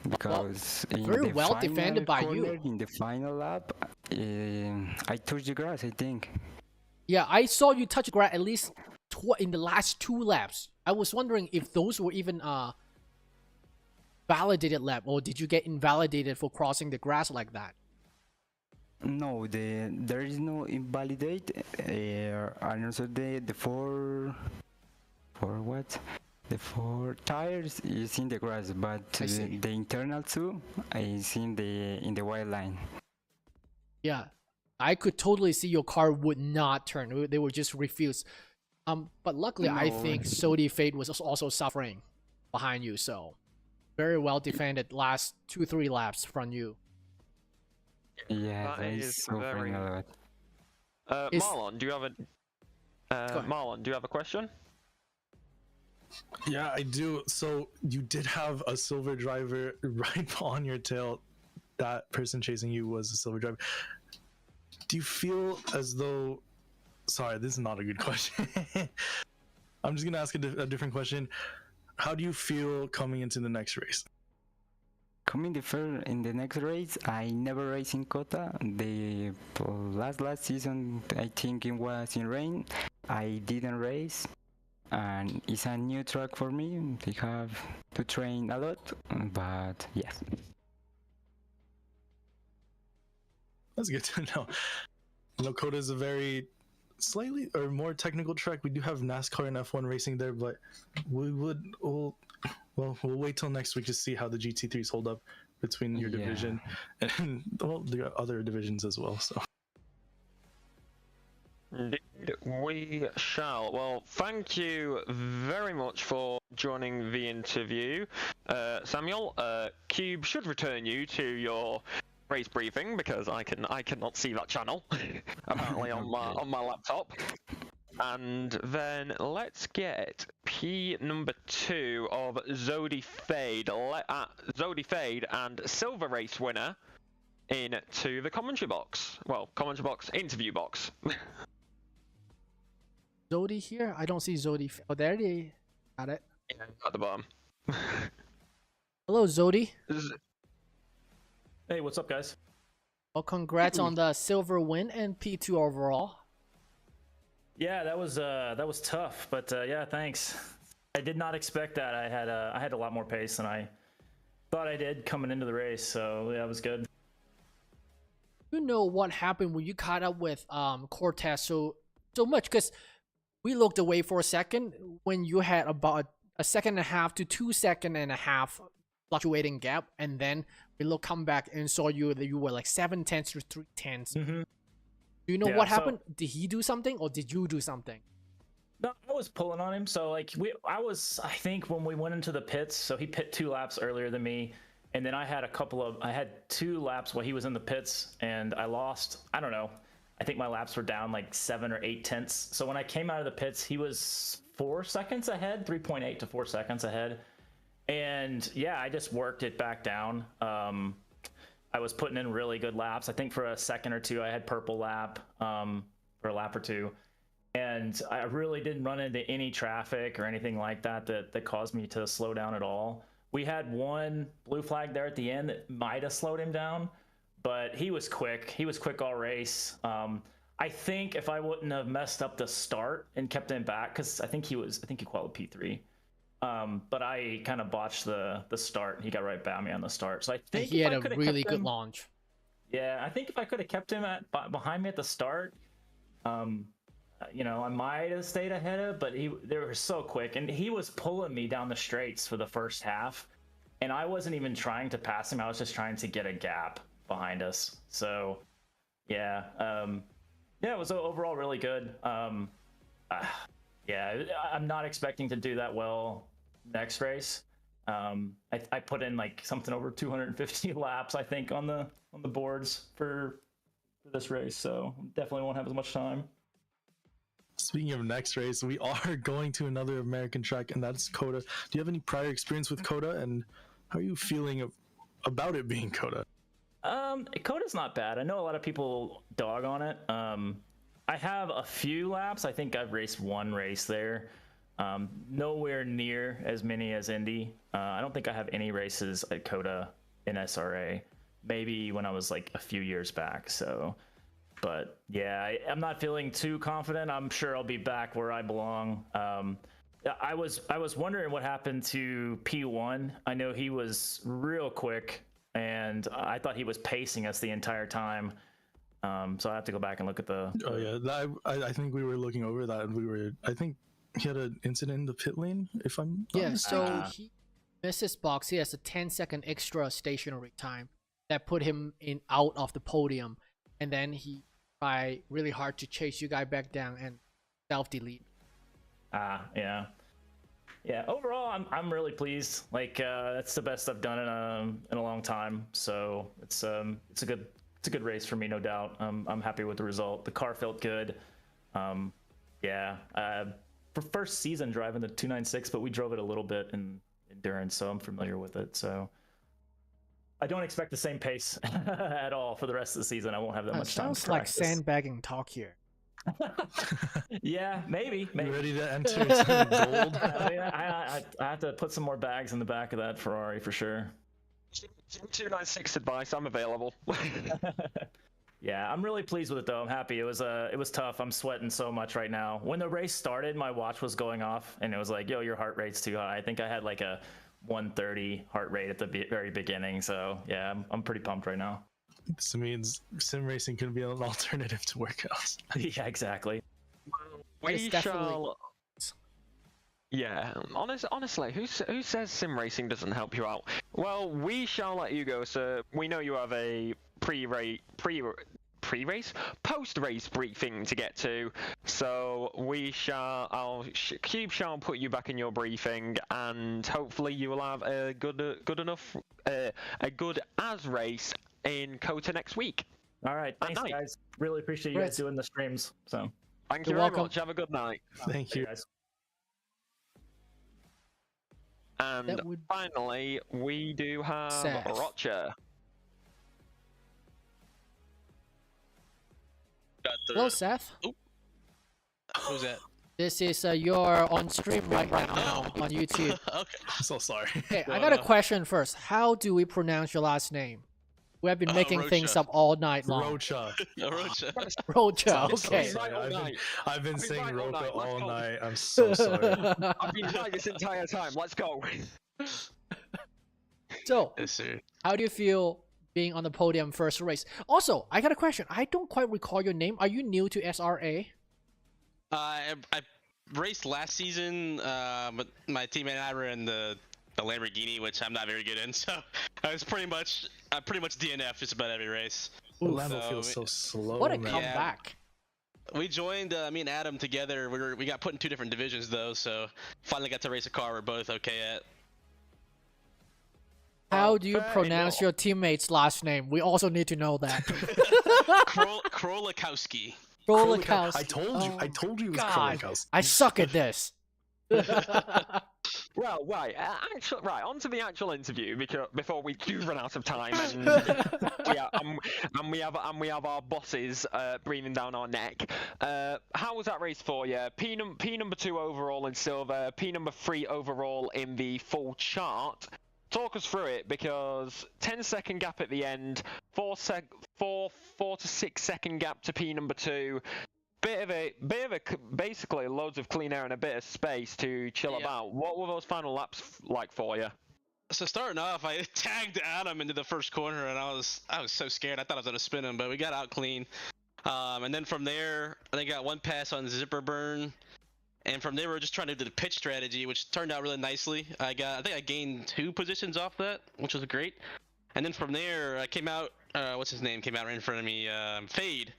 Because well, very well defended by you. In the final lap, I touched the grass, I think. Yeah, I saw you touch grass at least in the last 2 laps. I was wondering if those were even validated lap, or did you get invalidated for crossing the grass like that? No, there is no invalidate. And also the for what? The 4 tires is in the grass, but the internal 2 is in the white line. Yeah, I could totally see your car would not turn. They would just refuse. But luckily, I think Sodi Fate was also suffering behind you, so very well defended last 2-3 laps from you. Yeah, That is suffering a lot. Marlon, do you have a question? Yeah, I do. So you did have a silver driver right on your tail. That person chasing you was a silver driver. Do you feel as though... Sorry, this is not a good question. I'm just going to ask a different question. How do you feel coming into the next race? Coming in the next race, I never raced in Kota. The last season, I think it was in rain. I didn't race, and it's a new track for me. I have to train a lot, but yes. That's good to know. You know, Kota is a very slightly or more technical track. We do have NASCAR and F1 racing there, but we'll wait till next week to see how the GT3s hold up between your division and the other divisions as well. So indeed, we shall. Well, thank you very much for joining the interview, Samuel. Cube should return you to your race briefing because I cannot see that channel apparently on my laptop. And then let's get P number 2 of Zodi Fade and Silver Race winner into the commentary box. Well, commentary box, interview box. Zodi here? I don't see Zodi. Oh, there they got it. Yeah, at the bottom. Hello, Zodi. Hey, what's up, guys? Well, congrats on the silver win and P2 overall. Yeah, that was tough, but yeah, thanks. I did not expect that. I had a lot more pace than I thought I did coming into the race, so yeah, it was good. You know what happened when you caught up with Cortez so much? Because we looked away for a second when you had about a second and a half to 2 seconds and a half fluctuating gap, and then we come back and saw that you were like 7/10 to 3/10. Mm-hmm. Do you know what happened? Did he do something or did you do something? No, I was pulling on him. So like I think when we went into the pits, so he pit 2 laps earlier than me, and then I had 2 laps while he was in the pits, and I lost. I don't know. I think my laps were down like 7 or 8 tenths. So when I came out of the pits, he was 4 seconds ahead, 3.8 to 4 seconds ahead. And yeah, I just worked it back down. I was putting in really good laps. I think for a second or two, I had purple lap for a lap or two. And I really didn't run into any traffic or anything like that caused me to slow down at all. We had one blue flag there at the end that might have slowed him down, but he was quick. He was quick all race. I think if I wouldn't have messed up the start and kept him back, because I think he qualified P3. But I kind of botched the start. He got right by me on the start. So I think he had a really good launch. Yeah, I think if I could have kept him behind me at the start, you know, I might have stayed ahead of. But they were so quick, and he was pulling me down the straights for the first half, and I wasn't even trying to pass him. I was just trying to get a gap behind us. So yeah, it was overall really good. Yeah, I'm not expecting to do that well next race. I put in like something over 250 laps, I think, on the boards for this race, so definitely won't have as much time. Speaking of next race, we are going to another American track, and that's Kota. Do you have any prior experience with Kota, and how are you feeling about it being Kota? Kota's not bad. I know a lot of people dog on it. I have a few laps. I think I've raced one race there. Nowhere near as many as Indy. I don't think I have any races at Kota in SRA. Maybe when I was like a few years back. So, but yeah, I'm not feeling too confident. I'm sure I'll be back where I belong. I was wondering what happened to P1. I know he was real quick, and I thought he was pacing us the entire time. So I have to go back and look at the. Oh yeah, I think we were looking over that, and I think he had an incident in the pit lane, if I'm not Yeah, mistaken. so he missed his box. He has a 10-second extra stationary time that put him out of the podium, and then he tried really hard to chase you guys back down and self-delete. Yeah. Yeah, overall, I'm really pleased. Like, that's the best I've done in a long time. So it's a good race for me, no doubt. I'm happy with the result. The car felt good. Yeah, for first season driving the 296, but we drove it a little bit in endurance, so I'm familiar with it. So I don't expect the same pace at all for the rest of the season. I won't have that much time. Sounds like sandbagging talk here. Yeah, maybe. You ready to enter into gold? I have to put some more bags in the back of that Ferrari for sure. 296 advice, I'm available. Yeah, I'm really pleased with it though. I'm happy. It was tough. I'm sweating so much right now. When the race started, my watch was going off and it was like, yo, your heart rate's too high. I think I had like a 130 heart rate at the very beginning. So yeah, I'm pretty pumped right now. This means sim racing can be an alternative to workouts. Yeah, exactly. We shall. Yeah, honestly, who says sim racing doesn't help you out? Well, we shall let you go, sir. We know you have a post-race briefing to get to, so Cube shall put you back in your briefing, and hopefully you will have a good as race in Kota next week. All right, thanks guys. Really appreciate you guys doing the streams. So thank you very much. Have a good night. Thank you. Guys. And finally, we do have Seth. Roger. Hello, Seth. Who's that? This is you're on stream right now on YouTube. Okay. I'm so sorry. Hey, I got a question first. How do we pronounce your last name? We have been making things up all night long. Rocha. Rocha. Rocha, okay. I've been saying Rocha all night. I'm so sorry. I've been right this entire time. Let's go. So, Yes, sir. how do you feel being on the podium first race? Also, I got a question. I don't quite recall your name. Are you new to SRA? I raced last season, but my teammate and I were in the Lamborghini, which I'm not very good in. So I was pretty much DNF just about every race. The Lambo feels so slow. What a man. comeback. We joined me and Adam together. We got put in 2 different divisions though, so finally got to race a car we're both okay at. How do you pronounce your teammate's last name? We also need to know that. Krolakowski. Krolakowski. I told you it was God, Krolakowski. I suck at this. Well, right, on to the actual interview before we do run out of time, and we have our bosses breathing down our neck. How was that race for you? P number 2 overall in silver, P number 3 overall in the full chart. Talk us through it, because 10-second gap at the end, 4 to 6 second gap to P number 2. Bit of a basically loads of clean air and a bit of space to chill about. What were those final laps like for you? So starting off, I tagged Adam into the first corner, and I was so scared. I thought I was gonna spin him, but we got out clean. And then from there, I think I got one pass on zipper burn, and from there we were just trying to do the pitch strategy, which turned out really nicely. I think I gained 2 positions off that, which was great. And then from there, I came out. What's his name? Came out right in front of me. Fade.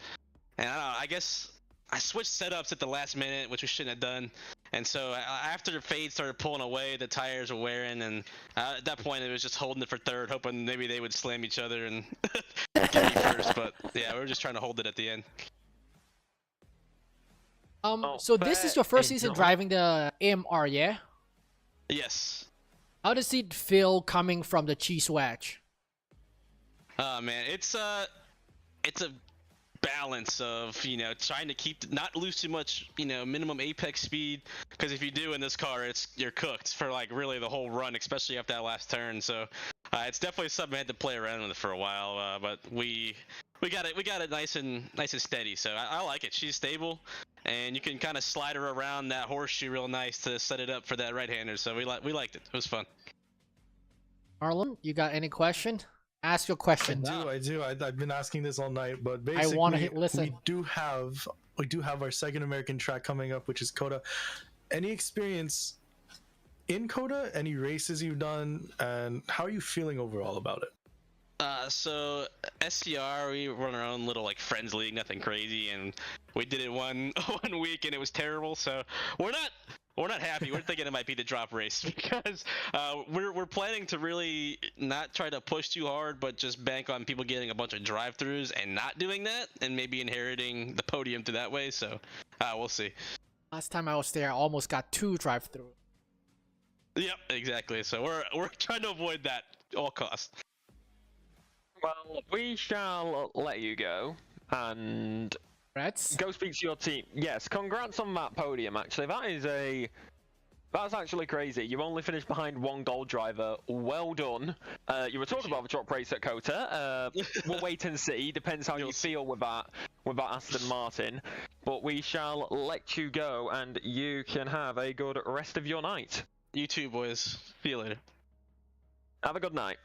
And I guess I switched setups at the last minute, which we shouldn't have done. And so after Fade started pulling away, the tires were wearing, and at that point it was just holding it for third, hoping maybe they would slam each other and get me first. But yeah, we were just trying to hold it at the end. So this is your first season driving the AMR, yeah? Yes. How does it feel coming from the cheese wedge? Oh man, it's a balance of, trying to not lose too much, minimum apex speed, because if you do in this car, you're cooked for like really the whole run, especially after that last turn. So it's definitely something I had to play around with for a while, but we got it nice and steady. So I like it. She's stable, and you can kind of slide her around that horseshoe real nice to set it up for that right-hander. So we liked it. It was fun. Marlon, you got any question? Ask your question. I do. I've been asking this all night, but basically, I want to listen. We do have our second American track coming up, which is Kota. any experience in Coda, any races you've done, and how are you feeling overall about it? So SCR, we run our own little like friends league, nothing crazy, and we did it one week and it was terrible. So we're not happy. We're thinking it might be the drop race because we're planning to really not try to push too hard, but just bank on people getting a bunch of drive-throughs and not doing that, and maybe inheriting the podium through that way. So we'll see. Last time I was there, I almost got 2 drive-through. Yep, exactly. So we're trying to avoid that at all costs. Well, we shall let you go and go speak to your team. Yes, congrats on that podium. Actually, that's actually crazy. You only finished behind 1 gold driver. Well done. You were talking about the drop race at Kota. We'll wait and see. Depends how you feel with that Aston Martin. But we shall let you go, and you can have a good rest of your night. You too, boys. See you later. Have a good night.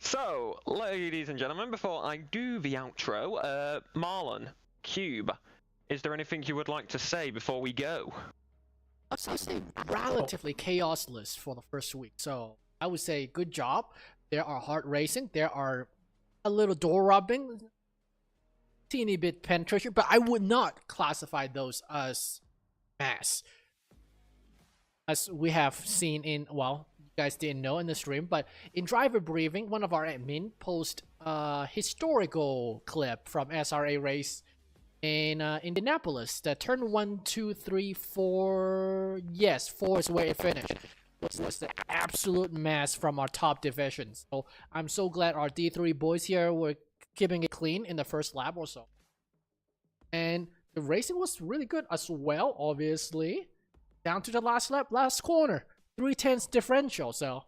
So, ladies and gentlemen, before I do the outro, Marlon, Cube, is there anything you would like to say before we go? I would say relatively chaosless for the first week, so I would say good job. There are hard racing, there are a little door rubbing, teeny bit penetration, but I would not classify those as mass. As we have seen in, well, you guys didn't know in the stream, but in driver briefing, one of our admin posted a historical clip from SRA race in Indianapolis. The turn 1, 2, 3, 4. Yes, 4 is where it finished. It was the absolute mess from our top division. So I'm so glad our D3 boys here were keeping it clean in the first lap or so. And the racing was really good as well, obviously. Down to the last lap, last corner. 3/10 differential, so.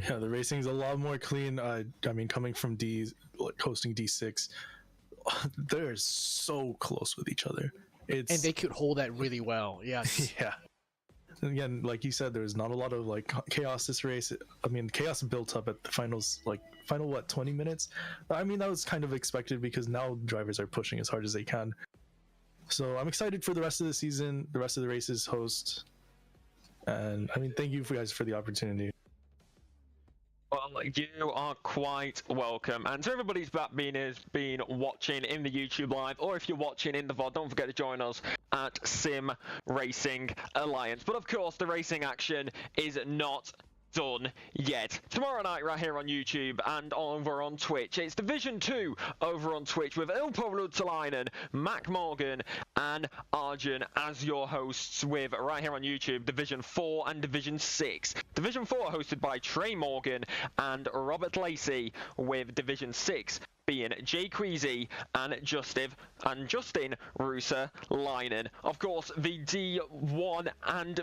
Yeah, the racing's a lot more clean. I mean, coming from hosting D6, they're so close with each other. And they could hold that really well, yes. Yeah. And again, like you said, there's not a lot of like chaos this race. I mean, chaos built up at the finals, like final what, 20 minutes? I mean, that was kind of expected because now drivers are pushing as hard as they can. So I'm excited for the rest of the season, the rest of the races host. And I mean, thank you guys for the opportunity. Well, you are quite welcome. And to everybody's been watching in the YouTube live, or if you're watching in the VOD, don't forget to join us at Sim Racing Alliance. But of course, the racing action is not done yet. Tomorrow night right here on YouTube and over on Twitch, it's Division 2 over on Twitch with Ilpo Lutzalainen, Mac Morgan and Arjun as your hosts, with right here on YouTube Division 4 and Division 6. Division 4 hosted by Trey Morgan and Robert Lacey, with Division 6 being Jay Queasy and Justin Rusa-Linen. Of course, the D1 and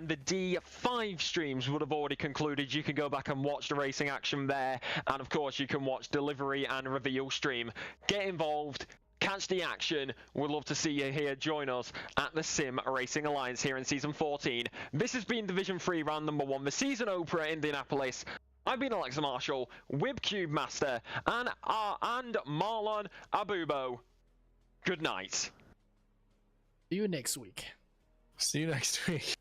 the D5 streams would have already concluded. You can go back and watch the racing action there. And of course, you can watch delivery and reveal stream. Get involved. Catch the action. We'd love to see you here. Join us at the Sim Racing Alliance here in Season 14. This has been Division 3 Round Number 1, the season opener at Indianapolis. I've been Alexa Marshall with Cube Master and Marlon Abubo. Good night. See you next week. See you next week.